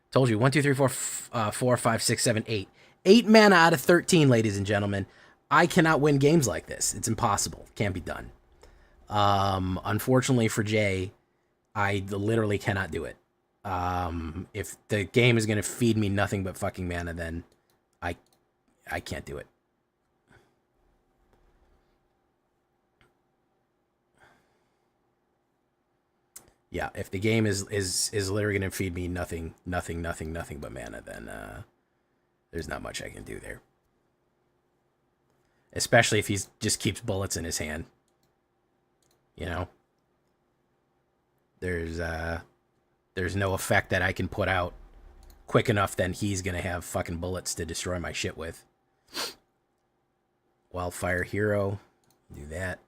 Told you. 1, 2, 3, 4, 4, 5, 6, 7, 8. 8 mana out of 13, ladies and gentlemen. I cannot win games like this. It's impossible. Can't be done. Unfortunately for Jay, I literally cannot do it. If the game is going to feed me nothing but fucking mana, then I can't do it. Yeah, if the game is literally going to feed me nothing but mana, then there's not much I can do there. Especially if he just keeps bullets in his hand. You know? There's no effect that I can put out quick enough, then he's going to have fucking bullets to destroy my shit with. Wildfire Hero. Do that.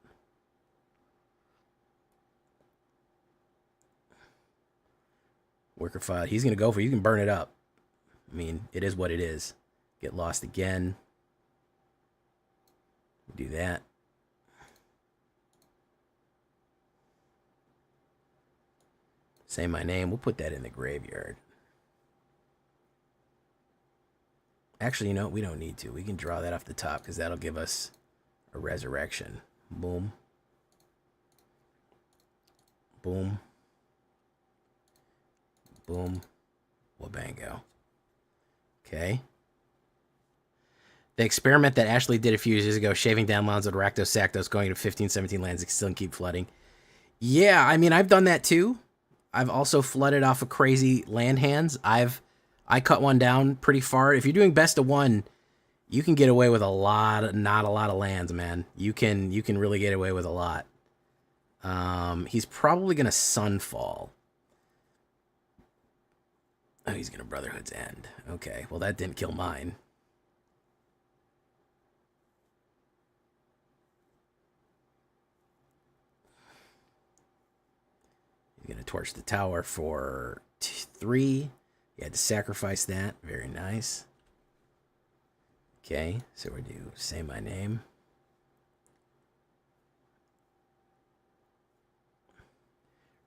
Worker file. He's going to go for it. You can burn it up. I mean, it is what it is. Get lost again. Do that. Say my name. We'll put that in the graveyard. Actually, you know, we don't need to. We can draw that off the top because that'll give us a resurrection. Boom. Boom. Boom. Wabango. Okay. The experiment that Ashley did a few years ago, shaving down lands with Rakdos Sakdos, going to 15, 17 lands, and still keep flooding. Yeah, I mean, I've done that too. I've also flooded off of crazy land hands. I cut one down pretty far. If you're doing best of one, you can get away with not a lot of lands, man. You can really get away with a lot. He's probably gonna Sunfall. Oh, he's gonna Brotherhood's End. Okay, well that didn't kill mine. He's gonna torch the tower for 3. You had to sacrifice that. Very nice. Okay, so we do say my name.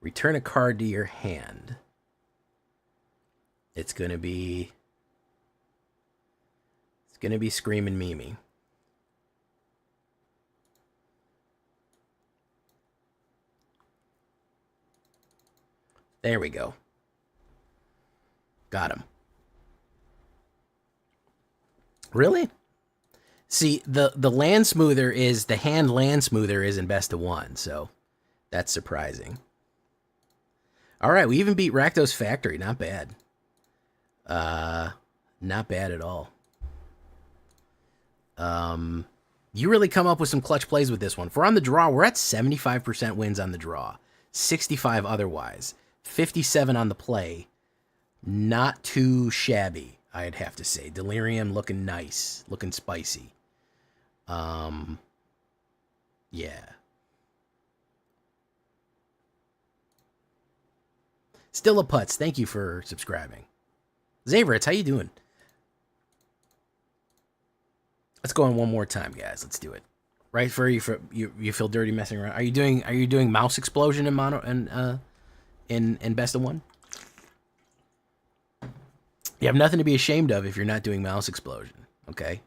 Return a card to your hand. It's gonna be Screaming Mimi. There we go. Got him. Really? See, the land smoother is the hand land smoother is in best of one, so that's surprising. All right, we even beat Rakdos Factory. Not bad. Not bad at all. You really come up with some clutch plays with this one. If we're on the draw, we're at 75% wins on the draw, 65 otherwise, 57 on the play. Not too shabby, I'd have to say. Delirium looking nice, looking spicy. Yeah. Still a putz. Thank you for subscribing. Zavritz, how you doing? Let's go on one more time, guys. Let's do it. Right for you, you feel dirty messing around. Are you doing mouse explosion in mono and in best of one? You have nothing to be ashamed of if you're not doing mouse explosion. Okay.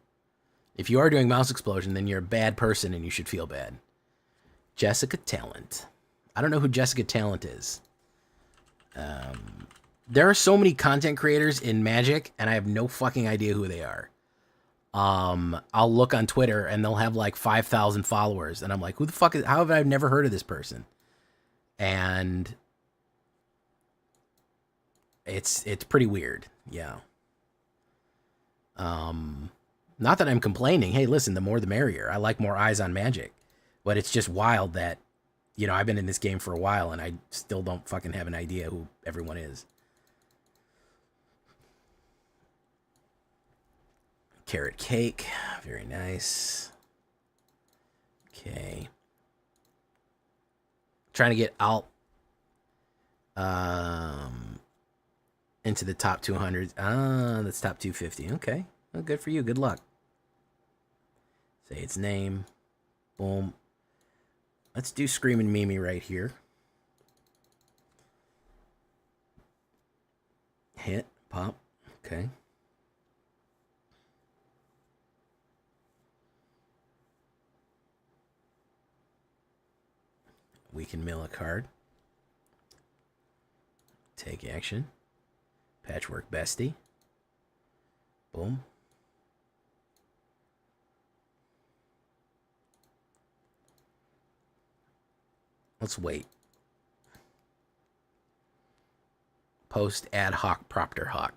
If you are doing mouse explosion, then you're a bad person and you should feel bad. Jessica Talent. I don't know who Jessica Talent is. There are so many content creators in Magic, and I have no fucking idea who they are. I'll look on Twitter, and they'll have like 5,000 followers, and I'm like, who the fuck is? How have I never heard of this person? And it's pretty weird, yeah. Not that I'm complaining. Hey, listen, the more the merrier. I like more eyes on Magic, but it's just wild that, you know, I've been in this game for a while and I still don't fucking have an idea who everyone is. Carrot cake, very nice. Okay. Trying to get out into the top 200. That's top 250. Okay. Well, good for you. Good luck. Say its name. Boom. Let's do Screaming Mimi right here. Hit. Pop. Okay. We can mill a card. Take action. Patchwork Bestie. Boom. Let's wait. Post ad hoc propter hoc.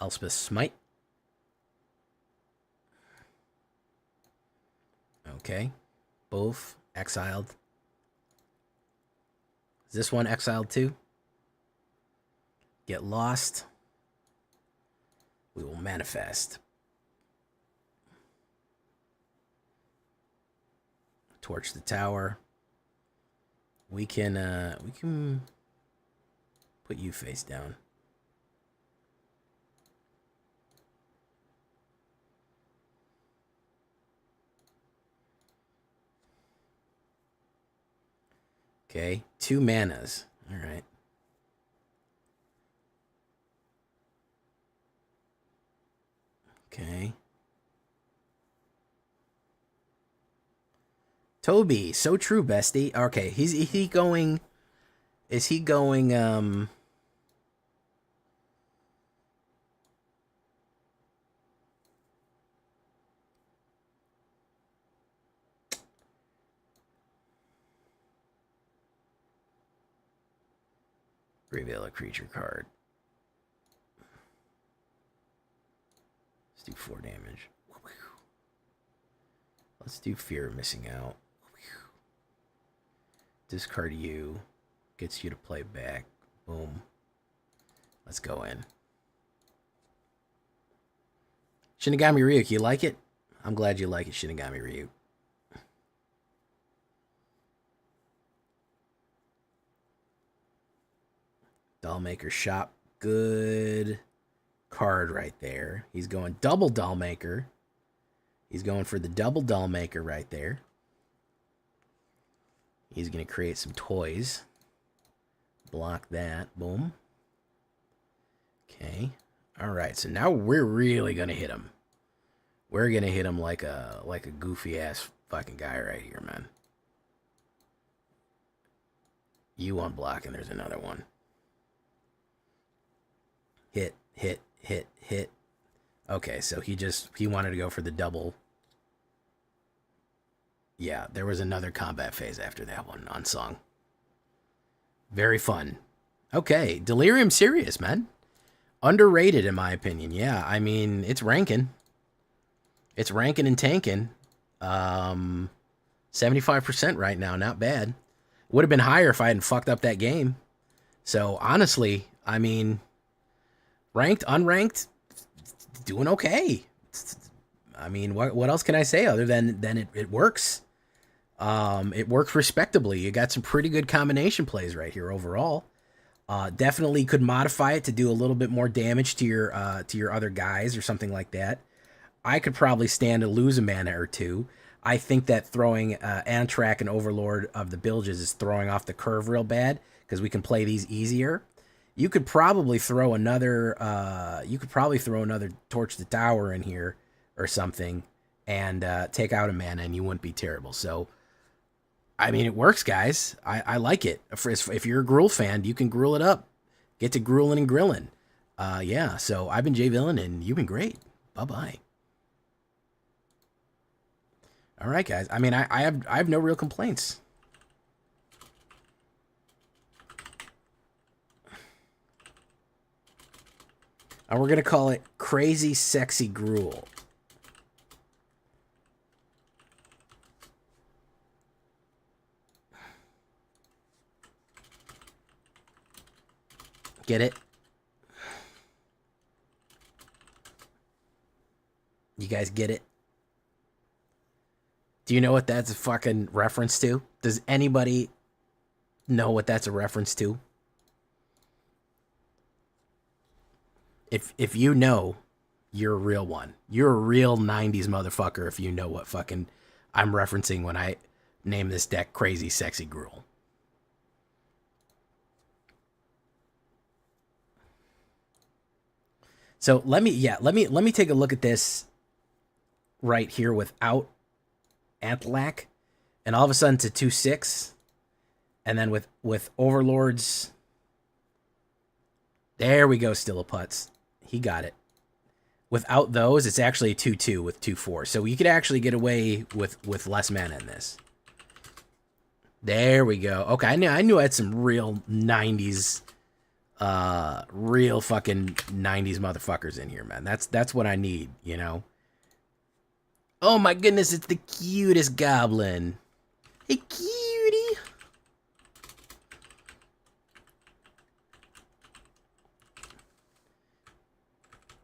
Elspeth Smite. Okay. Both exiled. Is this one exiled too? Get lost. We will manifest. Torch the tower. We can put you face down. Okay, 2 manas. All right. Okay. Toby, so true, bestie. Okay, is he going Reveal a creature card. Let's do 4 damage. Let's do Fear of Missing Out. Discard you. Gets you to play back. Boom. Let's go in. Shinigami Ryuk, you like it? I'm glad you like it, Shinigami Ryuk. Dollmaker Shop. Good card right there. He's going double Dollmaker. He's going for the double Dollmaker right there. He's going to create some toys. Block that. Boom. Okay. All right. So now we're really going to hit him. We're going to hit him like a goofy ass fucking guy right here, man. You unblock and there's another one. Hit, hit, hit, hit. Okay, so he wanted to go for the double. Yeah, there was another combat phase after that one on song. Very fun. Okay, Delirium Serious, man. Underrated in my opinion. Yeah, I mean, it's ranking. It's ranking and tanking. 75% right now, not bad. Would have been higher if I hadn't fucked up that game. So, honestly, I mean, ranked, unranked, doing okay. I mean, what else can I say other than it works? It works respectably. You got some pretty good combination plays right here overall. Definitely could modify it to do a little bit more damage to your other guys or something like that. I could probably stand to lose a mana or two. I think that throwing Antrak and Overlord of the Bilges is throwing off the curve real bad because we can play these easier. You could probably throw another Torch the Tower in here or something and take out a mana and you wouldn't be terrible. So, I mean, it works, guys. I like it. If you're a Gruul fan, you can Gruul it up. Get to Gruuling and grilling. Yeah, so I've been Jay Villain and you've been great. Bye-bye. All right, guys. I mean, I have no real complaints. And we're going to call it Crazy Sexy Gruul. Get it? You guys get it? Do you know what that's a fucking reference to? Does anybody know what that's a reference to? If you know, you're a real one. You're a real 90s motherfucker if you know what fucking I'm referencing when I name this deck Crazy Sexy Gruul. So let me take a look at this right here without Antlac, and all of a sudden to 2/6, and then with Overlords. There we go, Stillaputz. He got it. Without those, it's actually a 2/2 with 2/4. So you could actually get away with less mana in this. There we go. Okay, I knew I had some real 90s, real fucking 90s motherfuckers in here, man. That's what I need, you know? Oh my goodness, it's the cutest goblin. Hey, cutie.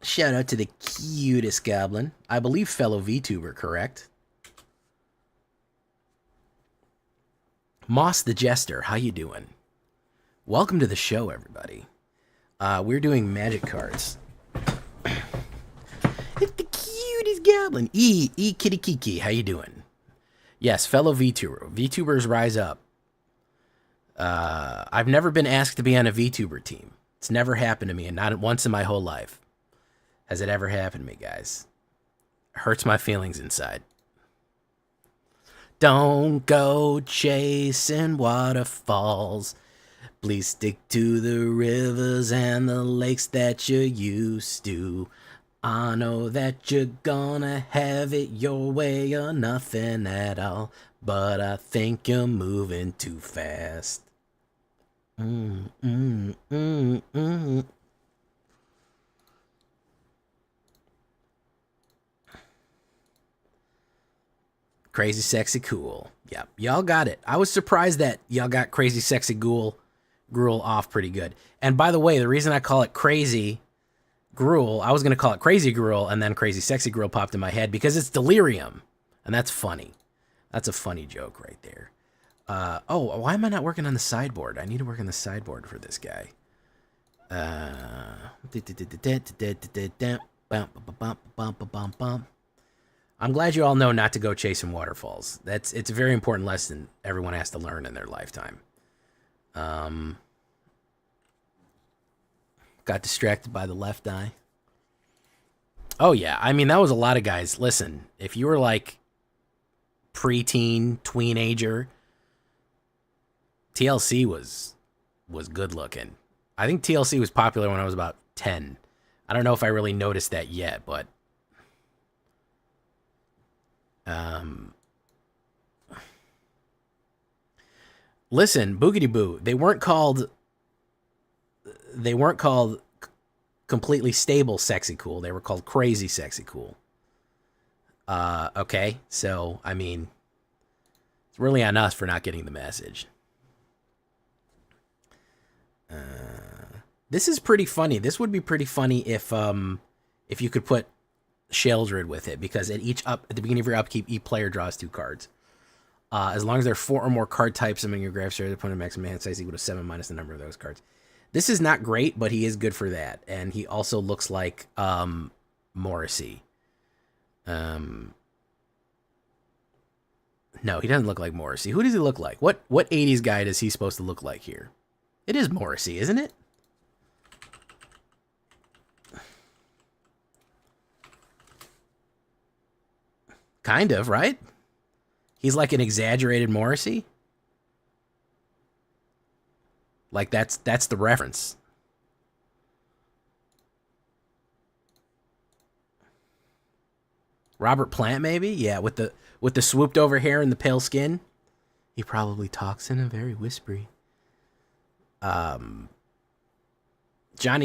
Shout out to the cutest goblin. I believe fellow VTuber, correct? Moss the Jester, how you doing? Welcome to the show, everybody. We're doing magic cards. It's the cutest goblin. E Kitty Kiki, how you doing? Yes, fellow VTuber. VTubers rise up. I've never been asked to be on a VTuber team. It's never happened to me, and not once in my whole life has it ever happened to me, guys. It hurts my feelings inside. Don't go chasing waterfalls. Please stick to the rivers and the lakes that you used to. I know that you're gonna have it your way or nothing at all, but I think you're moving too fast. Mm, mm, mm, mm. Crazy, sexy, cool. Yep, y'all got it. I was surprised that y'all got crazy, sexy, gruel off pretty good. And by the way, the reason I call it crazy gruel, I was gonna call it crazy gruel, and then crazy, sexy gruel popped in my head because it's delirium, and that's funny. That's a funny joke right there. Oh, why am I not working on the sideboard? I need to work on the sideboard for this guy. I'm glad you all know not to go chasing waterfalls. It's a very important lesson everyone has to learn in their lifetime. Got distracted by the left eye. Oh yeah, I mean that was a lot of guys. Listen, if you were like preteen, tweenager, TLC was good looking. I think TLC was popular when I was about 10. I don't know if I really noticed that yet, but listen, Boogity Boo, they weren't called completely stable sexy cool. They were called crazy sexy cool. Okay, so I mean, it's really on us for not getting the message. This is pretty funny. This would be pretty funny if you could put Sheldred with it, because at the beginning of your upkeep, each player draws 2 cards. As long as there are 4 or more card types among your graveyard, the opponent maximum hand size equal to 7 minus the number of those cards. This is not great, but he is good for that, and he also looks like Morrissey. No, he doesn't look like Morrissey. Who does he look like? What 80s guy is he supposed to look like here? It is Morrissey, isn't it? Kind of, right? He's like an exaggerated Morrissey. Like that's the reference. Robert Plant, maybe? Yeah, with the swooped over hair and the pale skin. He probably talks in a very whispery. Johnny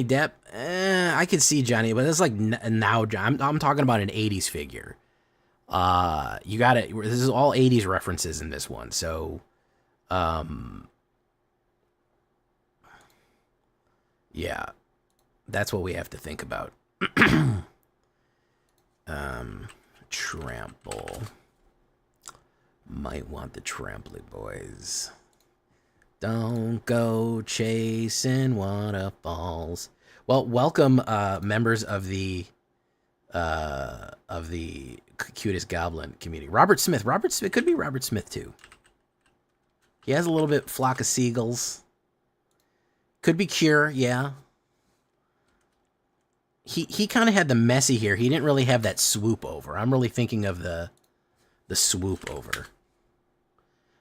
Depp, I could see Johnny, but it's like now. I'm talking about an '80s figure. You got it. This is all '80s references in this one, so yeah, that's what we have to think about. Trample. Might want the tramply boys. Don't go chasing waterfalls. Well, welcome, members of the cutest goblin community. Robert Smith. Robert Smith could be Robert Smith too. He has a little bit flock of seagulls. Could be Cure, yeah. He kind of had the messy here. He didn't really have that swoop over. I'm really thinking of the swoop over.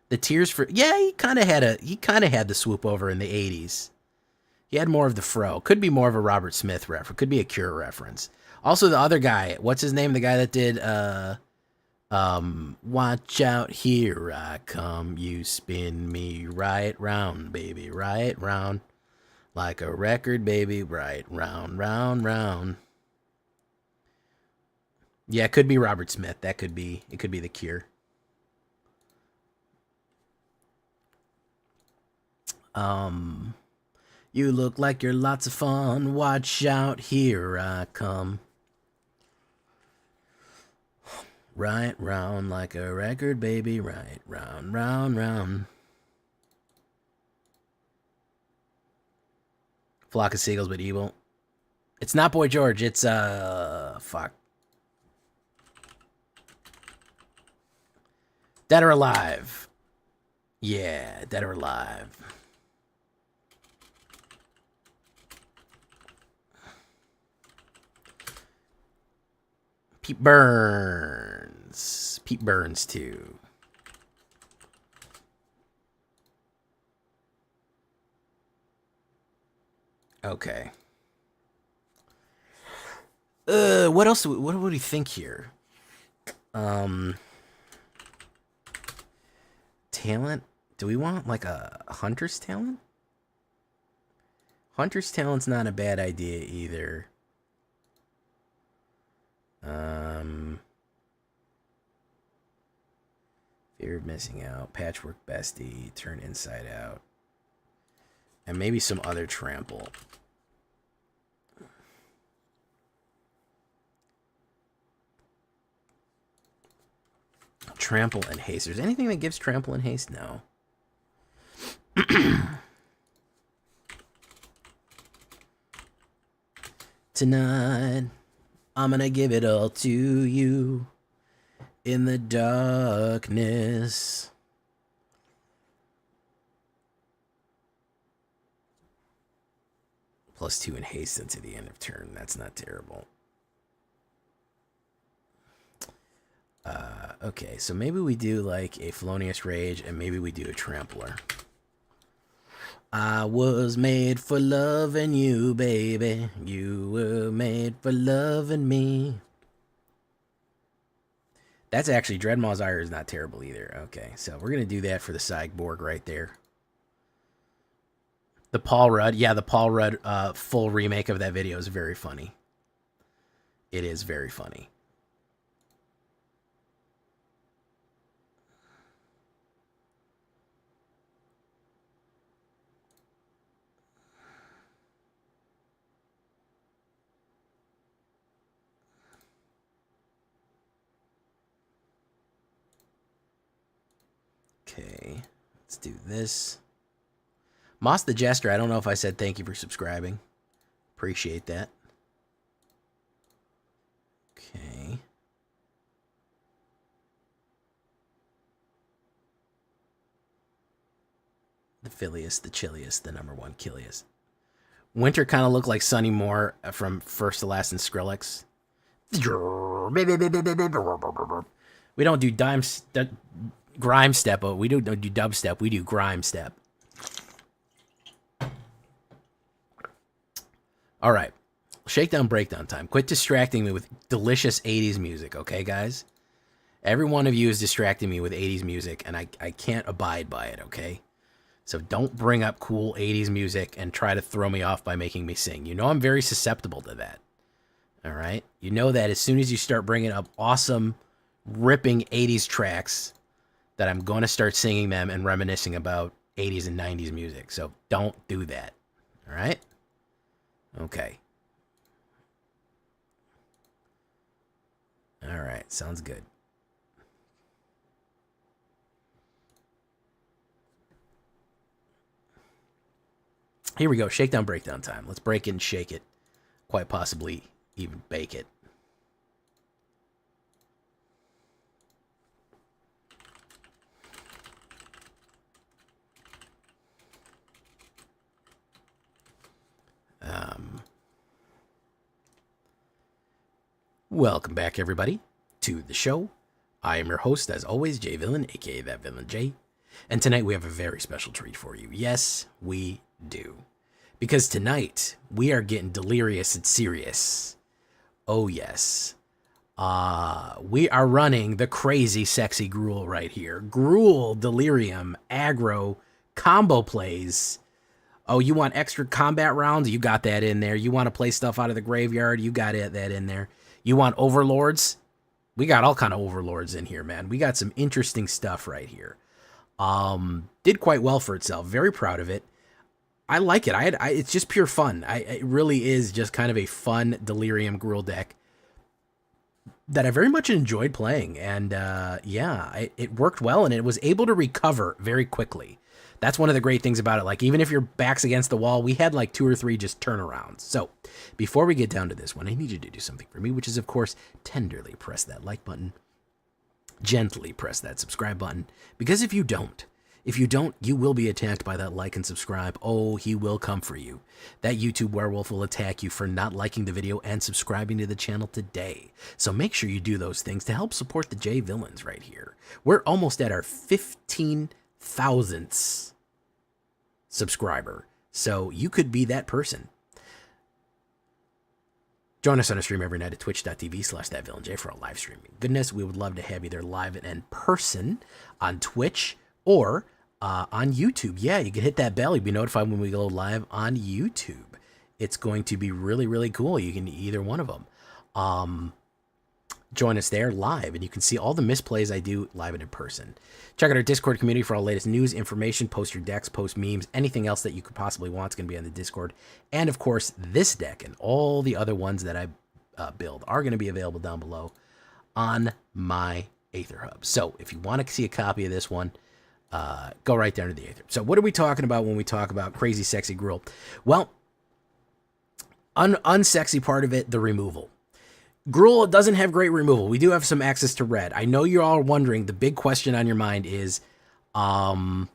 The tears for he kind of had the swoop over in the 80s. He had more of the fro. Could be more of a Robert Smith reference. Could be a Cure reference. Also, the other guy, what's his name? The guy that did watch out, here I come, you spin me right round, baby, right round. Like a record, baby, right round, round, round. Yeah, it could be Robert Smith. It could be the Cure. You look like you're lots of fun. Watch out, here I come. Right round like a record, baby. Right round, round, round. Flock of seagulls, but evil. It's not Boy George. It's fuck. Dead or Alive. Yeah, Dead or Alive. Pete Burns. Pete Burns, too. Okay. What else? What would we think here? Talent? Do we want like a hunter's talent? Hunter's Talent's not a bad idea either. Fear of missing out. Patchwork Bestie. Turn inside out. And maybe some other trample. Trample and haste. There's anything that gives trample and haste? No. Tonight, I'm gonna give it all to you in the darkness. +2 in haste into the end of turn. That's not terrible. Okay, so maybe we do like a Felonious Rage, and maybe we do a Trampler. I was made for loving you, baby. You were made for loving me. That's actually, Dreadmaw's Ire is not terrible either. Okay, so we're going to do that for the sideboard right there. The Paul Rudd, yeah, the Paul Rudd full remake of that video is very funny. It is very funny. Okay, let's do this. Moss the Jester, I don't know if I said thank you for subscribing. Appreciate that. Okay. The Philius, the Chilius, the #1 Kilius. Winter kind of looked like Sonny Moore from First to Last and Skrillex. We don't do grime step, but we don't do dubstep. We do grime step. All right. Shakedown breakdown time. Quit distracting me with delicious 80s music, okay, guys? Every one of you is distracting me with 80s music, and I can't abide by it, okay? So don't bring up cool 80s music and try to throw me off by making me sing. You know I'm very susceptible to that. All right? You know that as soon as you start bringing up awesome, ripping 80s tracks, that I'm going to start singing them and reminiscing about 80s and 90s music. So don't do that. All right? Okay. All right. Sounds good. Here we go. Shakedown breakdown time. Let's break it and shake it. Quite possibly even bake it. Welcome back, everybody, to the show. I am your host, as always, J Villain, aka That Villain J. And tonight we have a very special treat for you. Yes, we do. Because tonight we are getting delirious and serious. Oh, yes. We are running the crazy sexy Gruul right here. Gruul, Delirium, Aggro, combo plays. Oh, you want extra combat rounds? You got that in there. You want to play stuff out of the graveyard? You got that in there. You want overlords? We got all kind of overlords in here, man. We got some interesting stuff right here. Did quite well for itself. Very proud of it. I like it. It's just pure fun. It really is just kind of a fun Delirium Gruul deck that I very much enjoyed playing. And yeah, it worked well, and it was able to recover very quickly. That's one of the great things about it. Like, even if your back's against the wall, we had like 2 or 3 just turnarounds. So before we get down to this one, I need you to do something for me, which is, of course, tenderly press that like button, gently press that subscribe button, because if you don't, you will be attacked by that like and subscribe. Oh, he will come for you. That YouTube werewolf will attack you for not liking the video and subscribing to the channel today. So make sure you do those things to help support the J Villains right here. We're almost at our 15,000th subscriber. So you could be that person. Join us on a stream every night at twitch.tv/thatvillainj for a live streaming. Goodness, we would love to have you there live and in person on Twitch, or on YouTube. Yeah, you can hit that bell. You'll be notified when we go live on YouTube. It's going to be really, really cool. You can either one of them. Join us there live, and you can see all the misplays I do live and in person. Check out our Discord community for all the latest news, information, post your decks, post memes, anything else that you could possibly want is going to be on the Discord. And, of course, this deck and all the other ones that I build are going to be available down below on my AetherHub. So if you want to see a copy of this one, go right down to the Aether. So what are we talking about when we talk about Crazy Sexy Gruul? Well, unsexy part of it, the removal. Gruul doesn't have great removal. We do have some access to red. I know you're all wondering, the big question on your mind is, how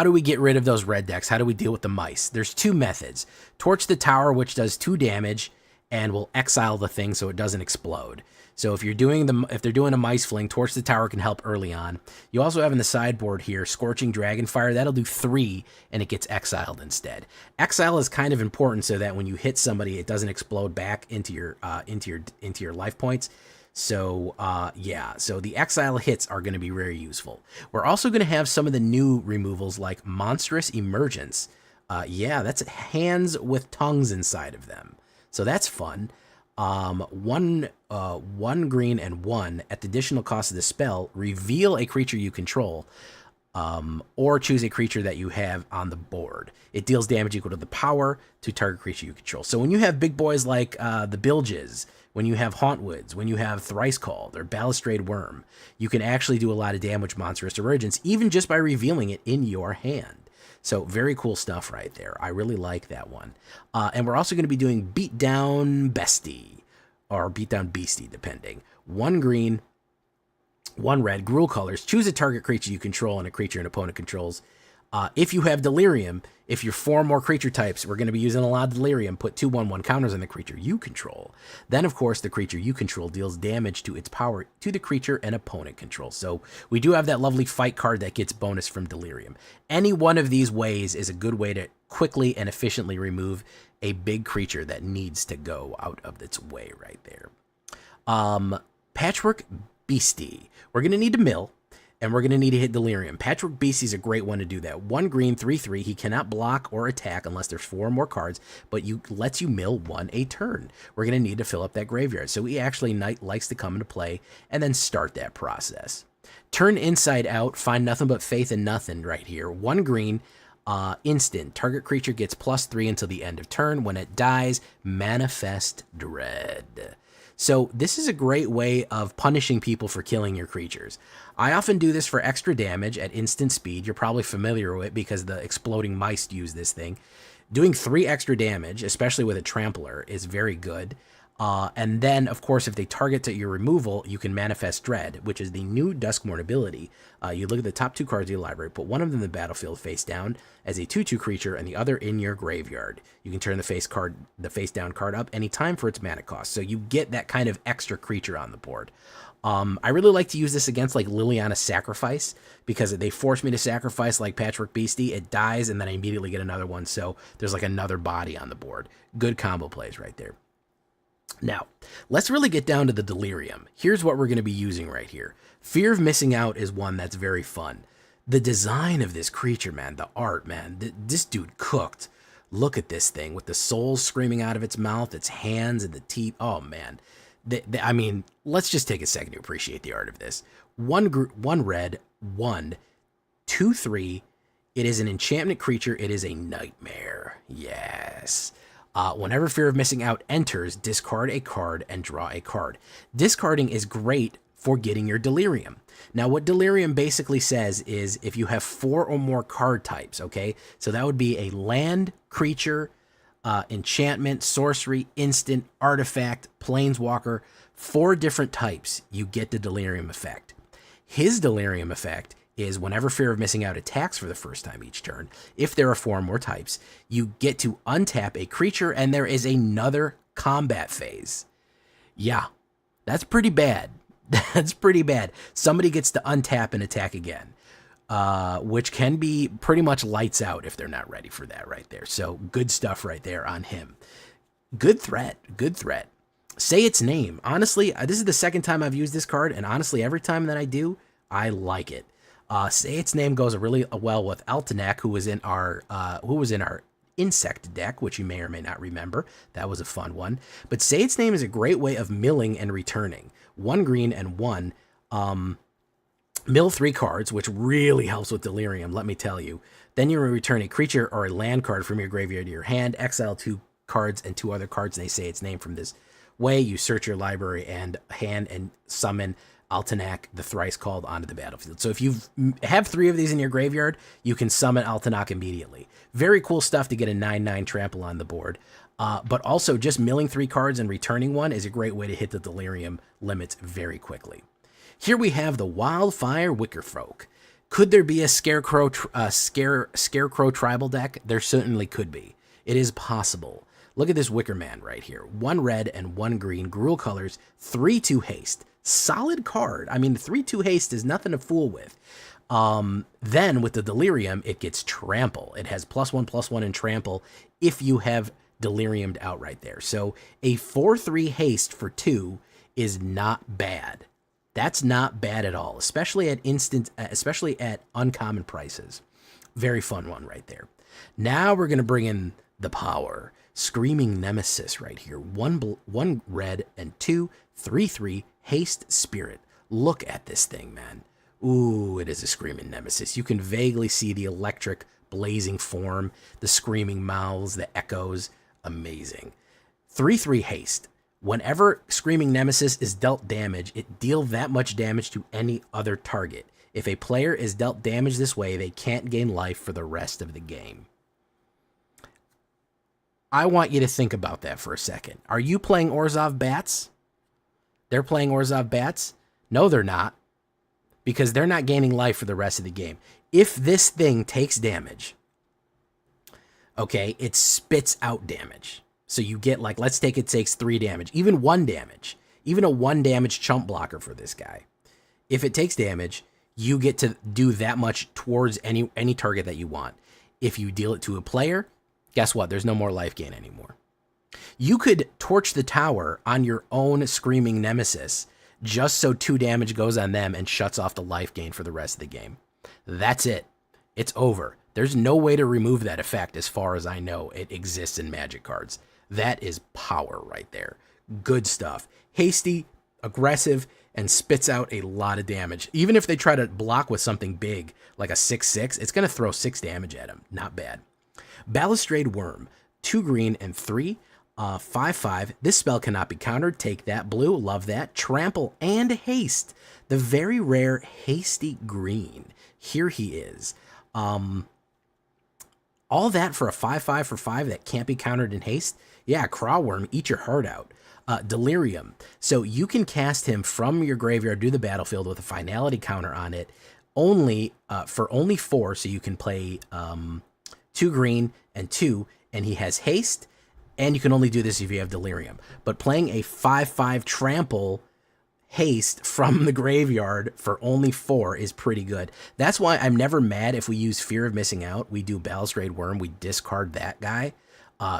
do we get rid of those red decks? How do we deal with the mice? There's two methods. Torch the tower, which does 2 damage and will exile the thing so it doesn't explode. So if they're doing a mice fling, Torch the Tower can help early on. You also have in the sideboard here, Scorching Dragonfire. That'll do 3, and it gets exiled instead. Exile is kind of important so that when you hit somebody, it doesn't explode back into your life points. So yeah, so the exile hits are going to be very useful. We're also going to have some of the new removals like Monstrous Emergence. Yeah, that's hands with tongues inside of them. So that's fun. 1 green and 1 at the additional cost of the spell, reveal a creature you control, or choose a creature that you have on the board. It deals damage equal to the power to target creature you control. So when you have big boys like the Bilges, when you have Hauntwoods, when you have Thrice Called or Balustrade Worm, you can actually do a lot of damage Monstrous Emergence, even just by revealing it in your hand. So very cool stuff right there. I really like that one. And we're also going to be doing Beatdown Bestie, or Beatdown Beastie, depending. 1 green, 1 red, Gruul colors. Choose a target creature you control and a creature an opponent controls. If you have Delirium, if you're 4 more creature types, we're going to be using a lot of Delirium. Put 2/1/1 counters on the creature you control. Then, of course, the creature you control deals damage to its power to the creature an opponent controls. So we do have that lovely fight card that gets bonus from Delirium. Any one of these ways is a good way to quickly and efficiently remove a big creature that needs to go out of its way right there. Patchwork Beastie. We're going to need to mill. And we're going to need to hit Delirium. Patchwork Beastie is a great one to do that. 1 green, 3/3. He cannot block or attack unless there's 4 or more cards, but lets you mill 1 a turn. We're going to need to fill up that graveyard. So he actually likes to come into play and then start that process. Turn Inside Out. Find nothing but faith in nothing right here. 1 green, instant. Target creature gets +3 until the end of turn. When it dies, Manifest Dread. So this is a great way of punishing people for killing your creatures. I often do this for extra damage at instant speed. You're probably familiar with it because the exploding mice use this thing. Doing 3 extra damage, especially with a trampler, is very good. And then, of course, if they target to your removal, you can Manifest Dread, which is the new Duskmourn ability. You look at the top 2 cards of your library, put one of them in the battlefield face down as a 2/2 creature and the other in your graveyard. You can turn the face down card up anytime for its mana cost. So you get that kind of extra creature on the board. I really like to use this against like Liliana Sacrifice because they force me to sacrifice like Patchwork Beastie. It dies and then I immediately get another one. So there's like another body on the board. Good combo plays right there. Now, let's really get down to the Delirium. Here's what we're going to be using right here. Fear of Missing Out is one that's very fun. The design of this creature, man, the art, man, this dude cooked. Look at this thing with the souls screaming out of its mouth, its hands and the teeth. Oh, man. I mean, let's just take a second to appreciate the art of this. 1 red, 1, 2/3. It is an enchantment creature. It is a nightmare. Yes. Whenever Fear of Missing Out enters, discard a card and draw a card. Discarding is great for getting your Delirium. Now, what Delirium basically says is if you have 4 or more card types, okay? So that would be a land, creature, enchantment, sorcery, instant, artifact, planeswalker, 4 different types, you get the Delirium effect. His Delirium effect is whenever Fear of Missing Out attacks for the first time each turn, if there are 4 or more types, you get to untap a creature and there is another combat phase. Yeah, that's pretty bad. That's pretty bad. Somebody gets to untap and attack again, which can be pretty much lights out if they're not ready for that right there. So good stuff right there on him. Good threat. Good threat. Say its name. Honestly, this is the second time I've used this card, and honestly, every time that I do, I like it. Say Its Name goes really well with Altenac, who was in our insect deck, which you may or may not remember. That was a fun one. But Say Its Name is a great way of milling and returning. 1 green and 1. Mill 3 cards, which really helps with Delirium, let me tell you. Then you return a creature or a land card from your graveyard to your hand, exile 2 cards and 2 other cards, and they say its name from this way. You search your library and hand and summon Altenac, the thrice called, onto the battlefield. So if you have 3 of these in your graveyard, you can summon Altenac immediately. Very cool stuff to get a 9/9 trample on the board. But also just milling 3 cards and returning 1 is a great way to hit the Delirium limits very quickly. Here we have the Wildfire Wickerfolk. Could there be a Scarecrow tribal deck? There certainly could be. It is possible. Look at this Wicker Man right here. 1 red and 1 green, Gruul colors, 3/2 haste. Solid card. I mean, 3/2 haste is nothing to fool with. Then with the Delirium, it gets trample. It has +1/+1 in trample if you have Deliriumed out right there. So a 4/3 haste for 2 is not bad. That's not bad at all, especially at uncommon prices. Very fun one right there. Now we're going to bring in the power. Screaming Nemesis right here. 1 red and 2, 3/3 haste spirit. Look at this thing, man. Ooh, it is a Screaming Nemesis. You can vaguely see the electric blazing form, the screaming mouths, the echoes. Amazing. 3/3 haste. Whenever Screaming Nemesis is dealt damage, it deals that much damage to any other target. If a player is dealt damage this way, they can't gain life for the rest of the game. I want you to think about that for a second. Are you playing Orzhov Bats? They're playing Orzhov Bats? No, they're not. Because they're not gaining life for the rest of the game. If this thing takes damage, okay, it spits out damage. So you get, like, let's take it takes 3 damage, even 1 damage, even a 1 damage chump blocker for this guy. If it takes damage, you get to do that much towards any target that you want. If you deal it to a player, guess what? There's no more life gain anymore. You could torch the tower on your own Screaming Nemesis just so 2 damage goes on them and shuts off the life gain for the rest of the game. That's it. It's over. There's no way to remove that effect as far as I know. It exists in Magic cards. That is power right there. Good stuff. Hasty, aggressive, and spits out a lot of damage. Even if they try to block with something big, like a 6/6, it's going to throw 6 damage at them. Not bad. Balustrade Worm, 2 green and 3, 5/5. This spell cannot be countered. Take that, blue. Love that. Trample and haste. The very rare Hasty Green. Here he is. All that for a 5/5 for 5 that can't be countered in haste. Yeah, Crawworm, eat your heart out. Delirium. So you can cast him from your graveyard to the battlefield with a finality counter on it, for only 4. So you can play 2 green and 2, and he has haste, and you can only do this if you have Delirium. But playing a 5/5 trample haste from the graveyard for only 4 is pretty good. That's why I'm never mad if we use Fear of Missing Out. We do Balustrade Worm, we discard that guy,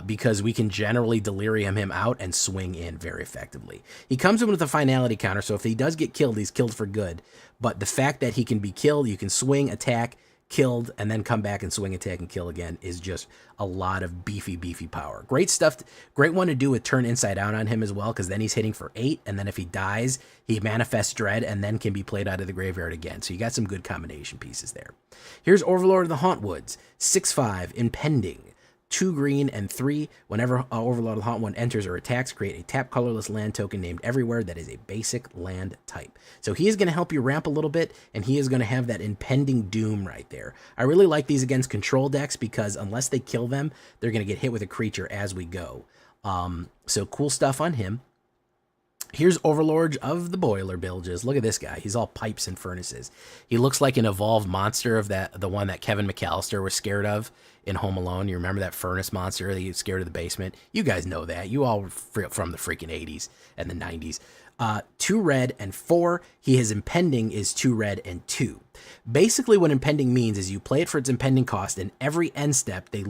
because we can generally Delirium him out and swing in very effectively. He comes in with a finality counter, so if he does get killed, he's killed for good. But the fact that he can be killed, you can swing, attack, killed, and then come back and swing, attack, and kill again is just a lot of beefy power. Great stuff. Great one to do with Turn Inside Out on him as well, because then he's hitting for 8, and then if he dies, he manifests Dread and then can be played out of the graveyard again. So you got some good combination pieces there. Here's Overlord of the Hauntwoods, 6/5, Impending. 2 green and 3. Whenever Overlord of the Hauntwood enters or attacks, create a tap colorless land token named Everywhere that is a basic land type. So he is going to help you ramp a little bit, and he is going to have that Impending Doom right there. I really like these against control decks because unless they kill them, they're going to get hit with a creature as we go. So cool stuff on him. Here's Overlord of the Boiler Bilges. Look at this guy. He's all pipes and furnaces. He looks like an evolved monster of the one that Kevin McAllister was scared of in Home Alone. You remember that furnace monster that you scared of the basement? You guys know that. You all were from the freaking 80s and the 90s. 2 red and 4. His Impending is 2 red and 2. Basically what Impending means is you play it for its impending cost, and every end step they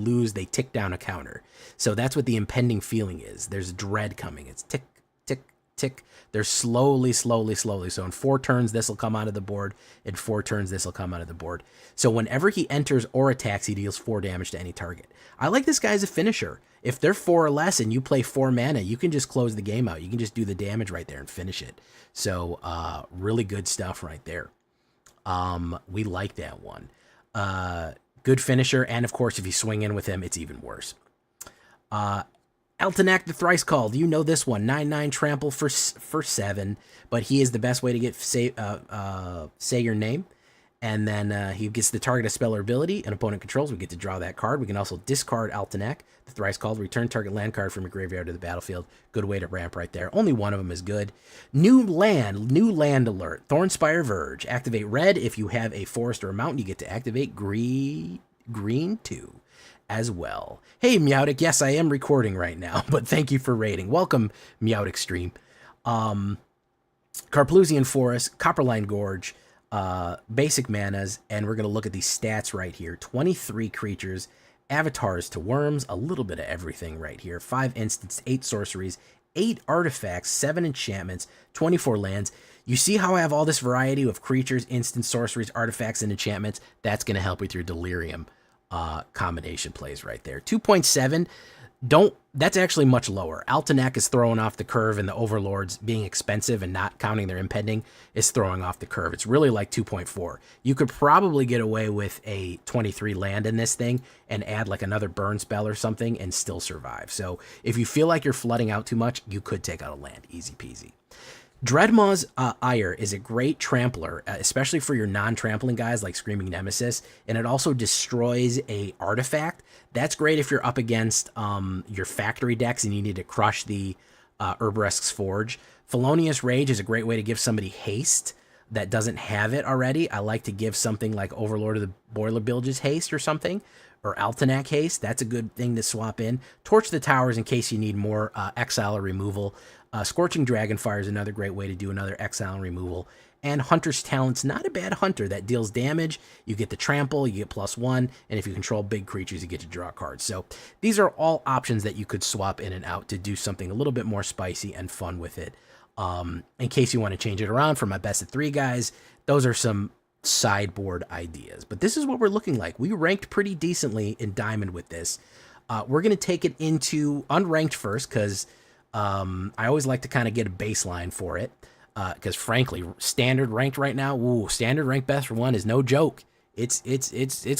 tick down a counter. So that's what the impending feeling is. There's dread coming. It's tick, tick, tick. They're slowly. So in 4 turns, this will come onto the board. In 4 turns, this will come onto the board. So whenever he enters or attacks, he deals 4 damage to any target. I like this guy as a finisher. If they're 4 or less and you play 4 mana, you can just close the game out. You can just do the damage right there and finish it. So really good stuff right there. We like that one. Good finisher, and of course, if you swing in with him, it's even worse. Eltanak the Thrice Called. You know this one. 9/9 trample for 7, but he is the best way to get say your name. And then he gets the target a spell or ability an opponent controls. We get to draw that card. We can also discard Eltanak the Thrice Called. Return target land card from your graveyard to the battlefield. Good way to ramp right there. Only one of them is good. New land alert. Thornspire Verge. Activate red. If you have a forest or a mountain, you get to activate green 2 as well. Hey, Meowtic. Yes, I am recording right now, but thank you for rating. Welcome, Meowtic Stream. Carplusian Forest, Copperline Gorge, basic manas, and we're going to look at these stats right here. 23 creatures, avatars to worms, a little bit of everything right here. 5 instants, 8 sorceries, 8 artifacts, 7 enchantments, 24 lands. You see how I have all this variety of creatures, instants, sorceries, artifacts, and enchantments? That's going to help with your Delirium combination plays right there. 2.7, that's actually much lower. Eltanak is throwing off the curve, and the Overlords being expensive and not counting their impending is throwing off the curve. It's really like 2.4. You could probably get away with a 23 land in this thing and add like another burn spell or something and still survive. So if you feel like you're flooding out too much, you could take out a land. Easy peasy. Dreadmaw's Ire is a great trampler, especially for your non-trampling guys like Screaming Nemesis, and it also destroys a artifact. That's great if you're up against your factory decks and you need to crush the Herberesk's Forge. Felonious Rage is a great way to give somebody haste that doesn't have it already. I like to give something like Overlord of the Boiler Bilges haste or something, or Eltanak haste. That's a good thing to swap in. Torch the Towers in case you need more exile or removal. Scorching Dragonfire is another great way to do another exile and removal. And Hunter's Talent's not a bad hunter that deals damage. You get the trample, you get +1, and if you control big creatures, you get to draw cards. So these are all options that you could swap in and out to do something a little bit more spicy and fun with it. In case you want to change it around for my best of 3 guys, those are some sideboard ideas. But this is what we're looking like. We ranked pretty decently in Diamond with this. We're going to take it into unranked first because I always like to kind of get a baseline for it. Because frankly, standard ranked right now, standard ranked best for 1 is no joke. It's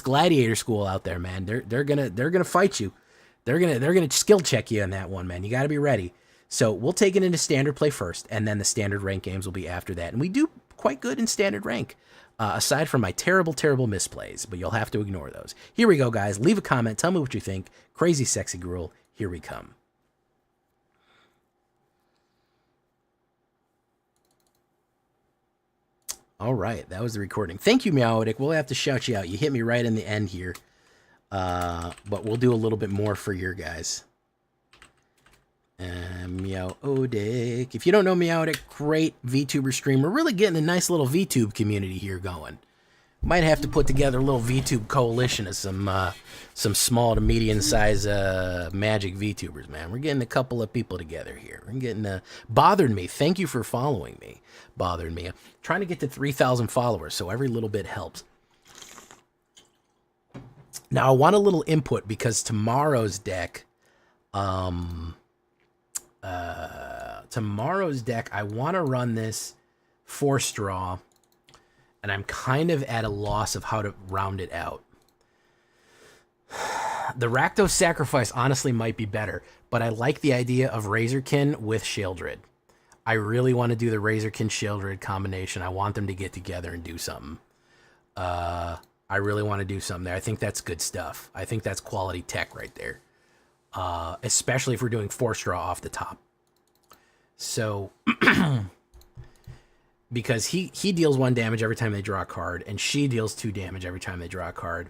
gladiator school out there, man. They're gonna fight you. They're gonna skill check you on that one, man. You got to be ready. So we'll take it into standard play first, and then the standard rank games will be after that. And we do quite good in standard rank, aside from my terrible misplays. But you'll have to ignore those. Here we go, guys. Leave a comment. Tell me what you think. Crazy Sexy Gruel. Here we come. All right, that was the recording. Thank you, Meowdic. We'll have to shout you out. You hit me right in the end here. But we'll do a little bit more for your guys. Meowdic. If you don't know Meowdic, great VTuber streamer. Really getting a nice little VTube community here going. Might have to put together a little VTube coalition of some small to medium-sized magic VTubers, man. We're getting a couple of people together here. We're getting Bothered Me. Thank you for following me. Bothered Me. I'm trying to get to 3,000 followers, so every little bit helps. Now, I want a little input because tomorrow's deck, I want to run this 4-straw, and I'm kind of at a loss of how to round it out. The Rakdos Sacrifice honestly might be better, but I like the idea of Razorkin with Sheoldred. I really want to do the Razorkin Sheoldred combination. I want them to get together and do something. I really want to do something there. I think that's good stuff. I think that's quality tech right there. Especially if we're doing 4-straw off the top. So, because he deals 1 damage every time they draw a card, and she deals 2 damage every time they draw a card.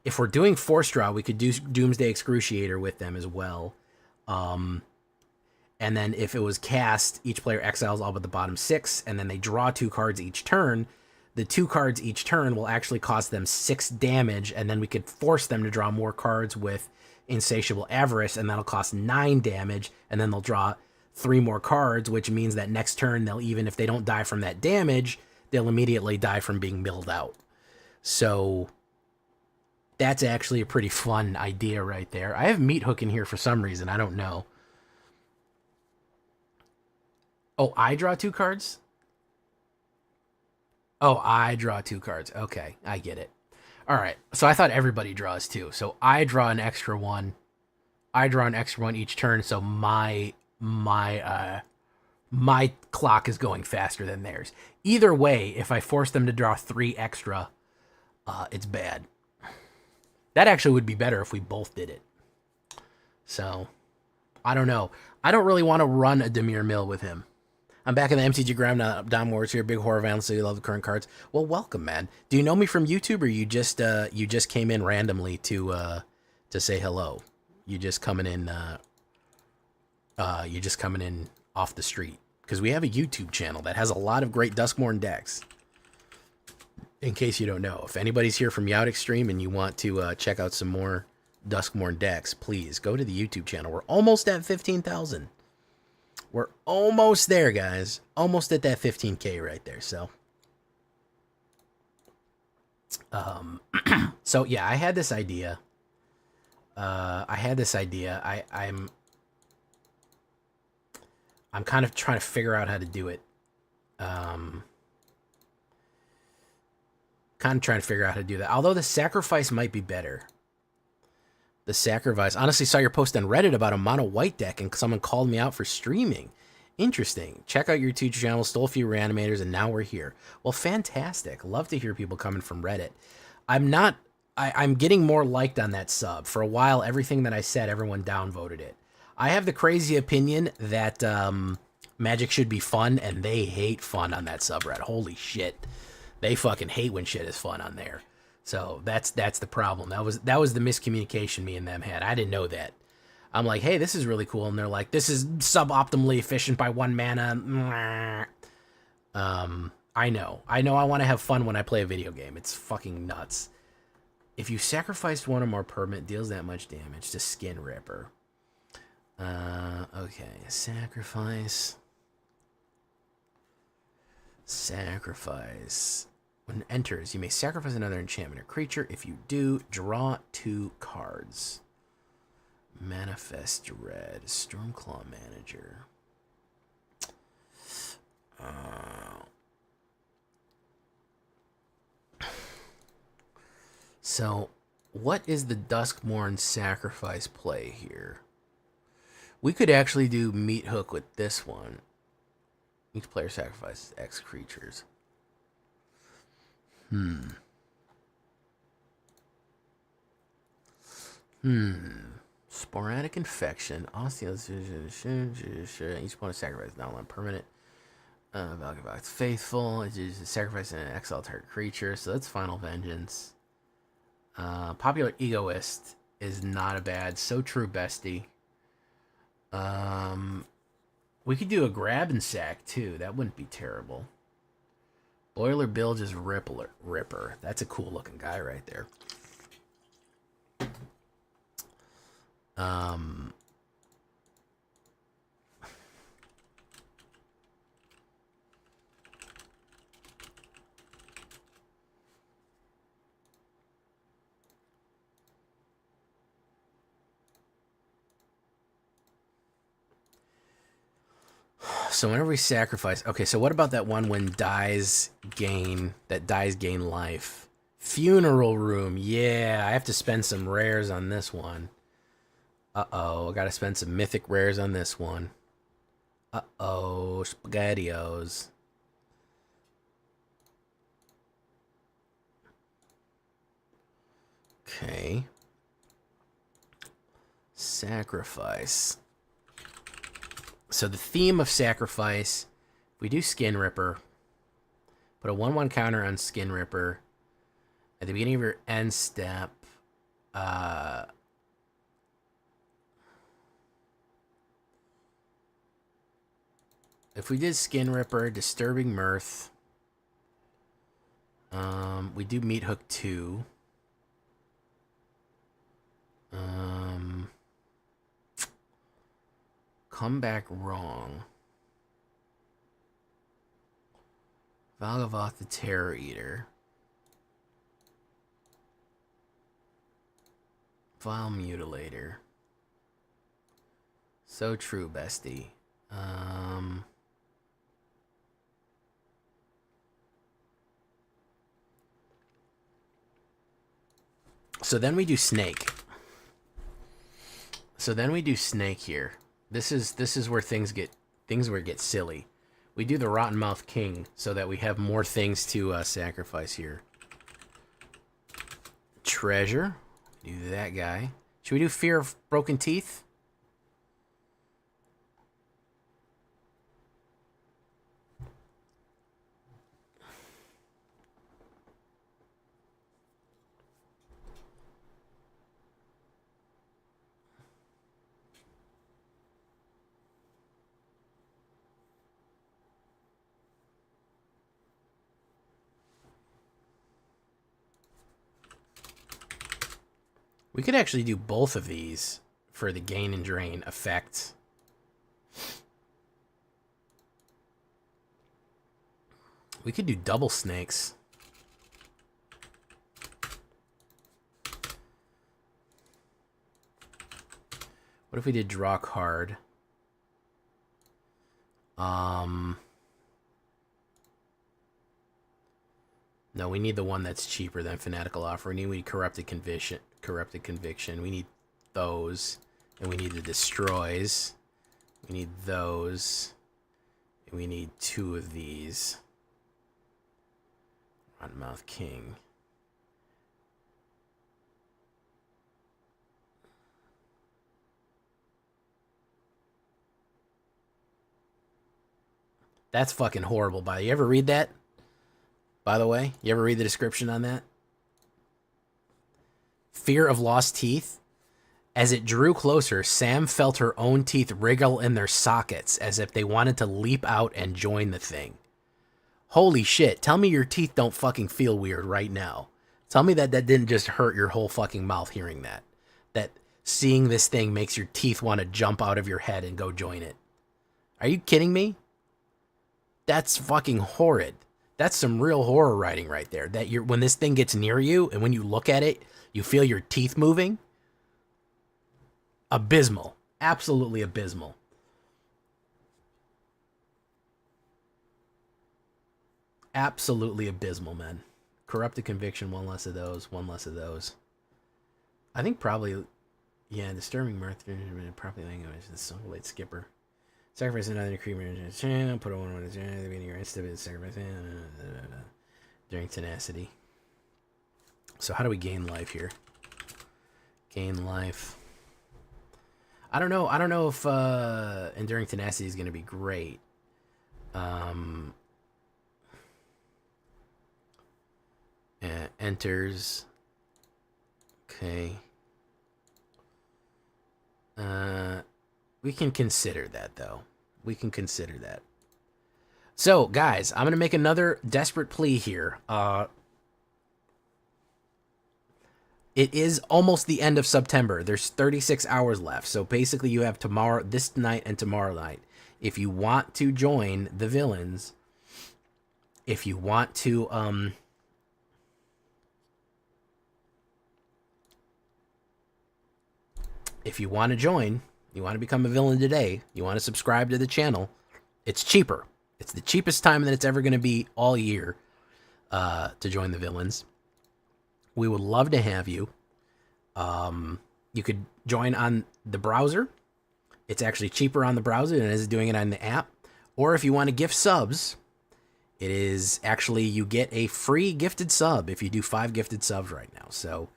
If we're doing 4-straw, we could do Doomsday Excruciator with them as well. And then if it was cast, each player exiles all but the bottom 6, and then they draw 2 cards each turn. The 2 cards each turn will actually cost them 6 damage, and then we could force them to draw more cards with Insatiable Avarice, and that'll cost 9 damage, and then they'll draw 3 more cards, which means that next turn they'll, even if they don't die from that damage, they'll immediately die from being milled out. So that's actually a pretty fun idea right there. I have Meat Hook in here for some reason. I don't know. Oh, I draw 2 cards? Oh, I draw 2 cards. Okay, I get it. All right, so I thought everybody draws 2. So I draw an extra 1. I draw an extra 1 each turn, so my clock is going faster than theirs. Either way, if I force them to draw 3 extra, it's bad. That actually would be better if we both did it. So, I don't know. I don't really want to run a Demir Mill with him. I'm back in the MTG Grime now. Dom Wars here, big horror fan, so you love the current cards. Well, welcome, man. Do you know me from YouTube, or you just came in randomly to say hello? You just coming in off the street? Because we have a YouTube channel that has a lot of great Duskmourn decks. In case you don't know, if anybody's here from Yout Extreme and you want to check out some more Duskmourn decks, please go to the YouTube channel. We're almost at 15,000. We're almost there, guys. Almost at that 15K right there. So, so yeah, I had this idea. I'm kind of trying to figure out how to do it. Kind of trying to figure out how to do that. Although the sacrifice might be better. The sacrifice. Honestly, saw your post on Reddit about a mono white deck, and someone called me out for streaming. Interesting. Check out your YouTube channel, stole a few reanimators, and now we're here. Well, fantastic. Love to hear people coming from Reddit. I'm getting more liked on that sub. For a while, everything that I said, everyone downvoted it. I have the crazy opinion that Magic should be fun, and they hate fun on that subreddit. Holy shit. They fucking hate when shit is fun on there. So that's the problem. That was the miscommunication me and them had. I didn't know that. I'm like, hey, this is really cool, and they're like, this is suboptimally efficient by 1 mana. I know. I want to have fun when I play a video game. It's fucking nuts. If you sacrificed 1 or more permanent, deals that much damage to Skin Ripper. Okay, sacrifice. When it enters, you may sacrifice another enchantment or creature. If you do, draw 2 cards. Manifest Dread, Stormclaw Manager. So, what is the Duskmourn sacrifice play here? We could actually do Meat Hook with this one. Each player sacrifices X creatures. Sporadic Infection. Each opponent sacrifices not one permanent. Valkyrie Faithful. It's sacrificing an exile target creature. So that's Final Vengeance. Popular Egoist is not a bad. So True Bestie. We could do a Grab and Sack too. That wouldn't be terrible. Boiler Bilge's Ripper. That's a cool looking guy right there. So whenever we sacrifice... Okay, so what about that one when dies gain life? Funeral Room. Yeah, I have to spend some rares on this one. Uh-oh, I gotta spend some mythic rares on this one. Uh-oh, SpaghettiOs. Okay. Sacrifice. So the theme of sacrifice, if we do Skin Ripper, put a 1/1 counter on Skin Ripper. At the beginning of your end step, if we did Skin Ripper, Disturbing Mirth, we do Meat Hook 2. come back wrong. Valgavoth the Terror Eater. Vile Mutilator. So true, bestie. So then we do Snake. Here. This is where things get silly. We do the Rotten Mouth King so that we have more things to sacrifice here. Treasure. Do that guy. Should we do Fear of Broken Teeth? We could actually do both of these for the gain and drain effect. We could do double snakes. What if we did draw card? No, we need the one that's cheaper than Fanatical Offer. We need Corrupted Conviction. We need those. And we need the Destroys. We need those. And we need 2 of these. Rotten Mouth King. That's fucking horrible. You ever read that? By the way, you ever read the description on that? Fear of lost teeth. As it drew closer, Sam felt her own teeth wriggle in their sockets as if they wanted to leap out and join the thing. Holy shit, tell me your teeth don't fucking feel weird right now. Tell me that didn't just hurt your whole fucking mouth hearing that. That seeing this thing makes your teeth want to jump out of your head and go join it. Are you kidding me? That's fucking horrid. That's some real horror writing right there. That when this thing gets near you and when you look at it, you feel your teeth moving. Abysmal. Absolutely abysmal. Absolutely abysmal, man. Corrupted Conviction, 1 less of those, 1 less of those. I think probably, yeah, Disturbing Mirth, properly language, the song late skipper. Sacrifice another creature, put a 1 on the beginning your instant sacrifice during tenacity. So how do we gain life here? Gain life. I don't know if enduring tenacity is going to be great. Enters. Okay. We can consider that, though. We can consider that. So, guys, I'm going to make another desperate plea here. It is almost the end of September. There's 36 hours left. So, basically, you have tomorrow, this night and tomorrow night. If you want to join the villains, if you want to, join, you want to become a villain today, you want to subscribe to the channel, it's cheaper. It's the cheapest time that it's ever going to be all year to join the villains. We would love to have you. You could join on the browser. It's actually cheaper on the browser than it is doing it on the app. Or if you want to gift subs, it is actually, you get a free gifted sub if you do 5 gifted subs right now. So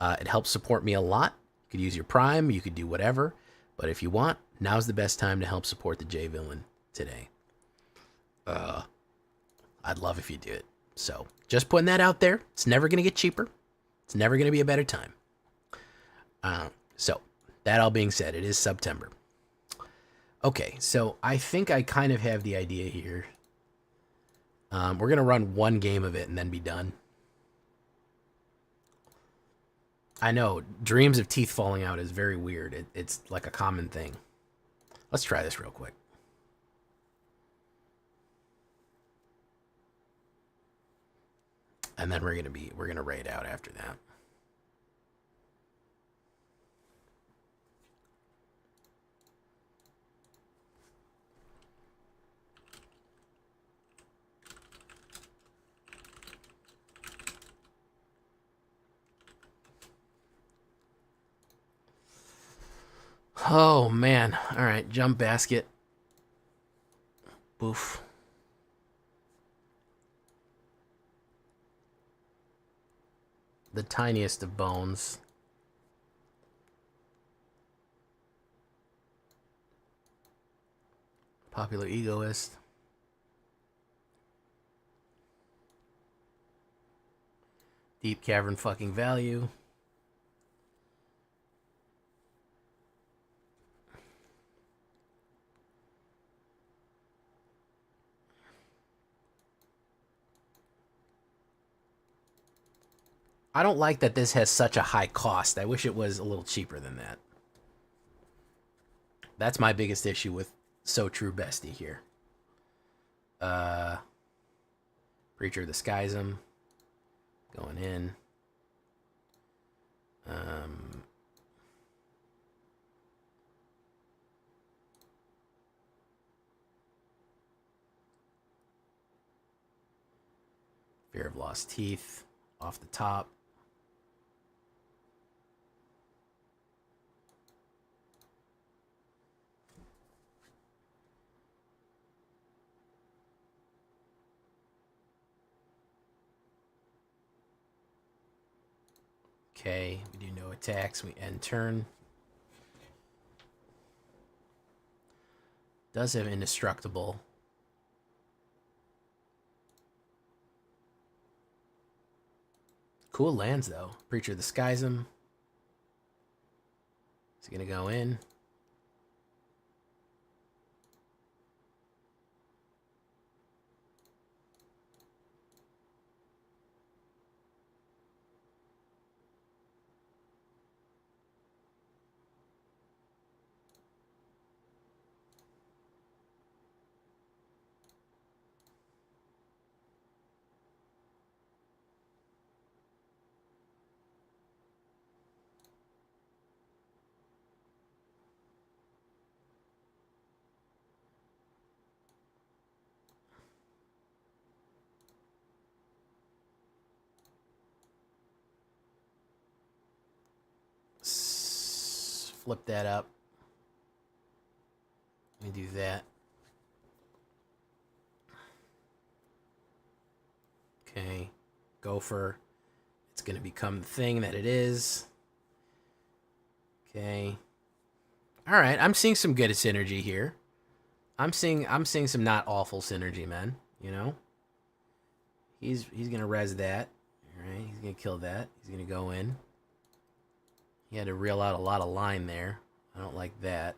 it helps support me a lot. You could use your Prime, you could do whatever. But if you want, now's the best time to help support the J Villain today. I'd love if you do it. So just putting that out there. It's never going to get cheaper. It's never going to be a better time. So that all being said, it is September. Okay, so I think I kind of have the idea here. We're going to run 1 game of it and then be done. I know, dreams of teeth falling out is very weird. It's like a common thing. Let's try this real quick. And then we're gonna raid out after that. Oh man. Alright, jump basket. Boof. The tiniest of bones. Popular egoist. Deep cavern fucking value. I don't like that this has such a high cost. I wish it was a little cheaper than that. That's my biggest issue with So True Bestie here. Preacher of the Schism. Going in. Fear of Lost Teeth. Off the top. Okay, we do no attacks. We end turn. Does have indestructible. Cool lands though. Preacher of the Schism. Is he gonna go in? Flip that up. Let me do that. Okay. Gopher. It's going to become the thing that it is. Okay. All right. I'm seeing some good synergy here. I'm seeing some not awful synergy, man. You know? He's going to res that. All right. He's going to kill that. He's going to go in. He had to reel out a lot of line there. I don't like that.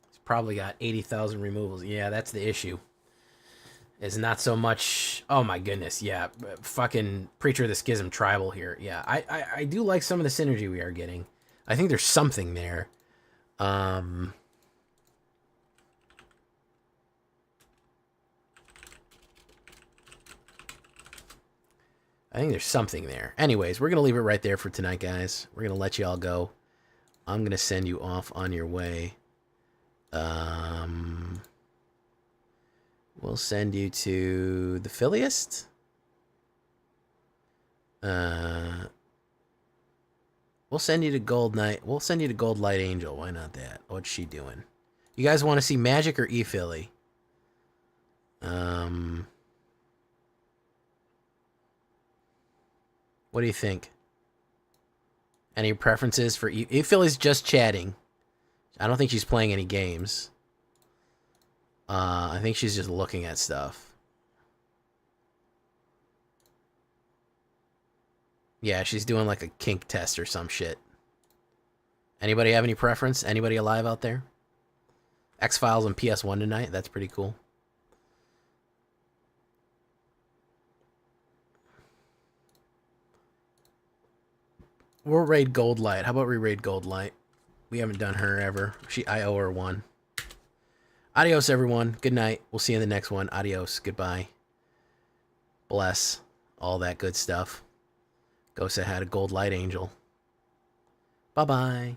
He's probably got 80,000 removals. Yeah, that's the issue. It's not so much... Oh my goodness, yeah. Fucking Preacher of the Schism tribal here. Yeah, I do like some of the synergy we are getting. I think there's something there. I think there's something there. Anyways, we're going to leave it right there for tonight, guys. We're going to let you all go. I'm going to send you off on your way. We'll send you to the Philiast. We'll send you to Gold Knight. We'll send you to Gold Light Angel. Why not that? What's she doing? You guys want to see Magic or E-Philly? What do you think? Any preferences for E-Philly's just chatting. I don't think she's playing any games. I think she's just looking at stuff. Yeah, she's doing like a kink test or some shit. Anybody have any preference? Anybody alive out there? X-Files on PS1 tonight? That's pretty cool. We'll raid Gold Light. How about we raid Gold Light? We haven't done her ever. I owe her one. Adios, everyone. Good night. We'll see you in the next one. Adios. Goodbye. Bless. All that good stuff. Go say hi to Gold Light Angel. Bye-bye.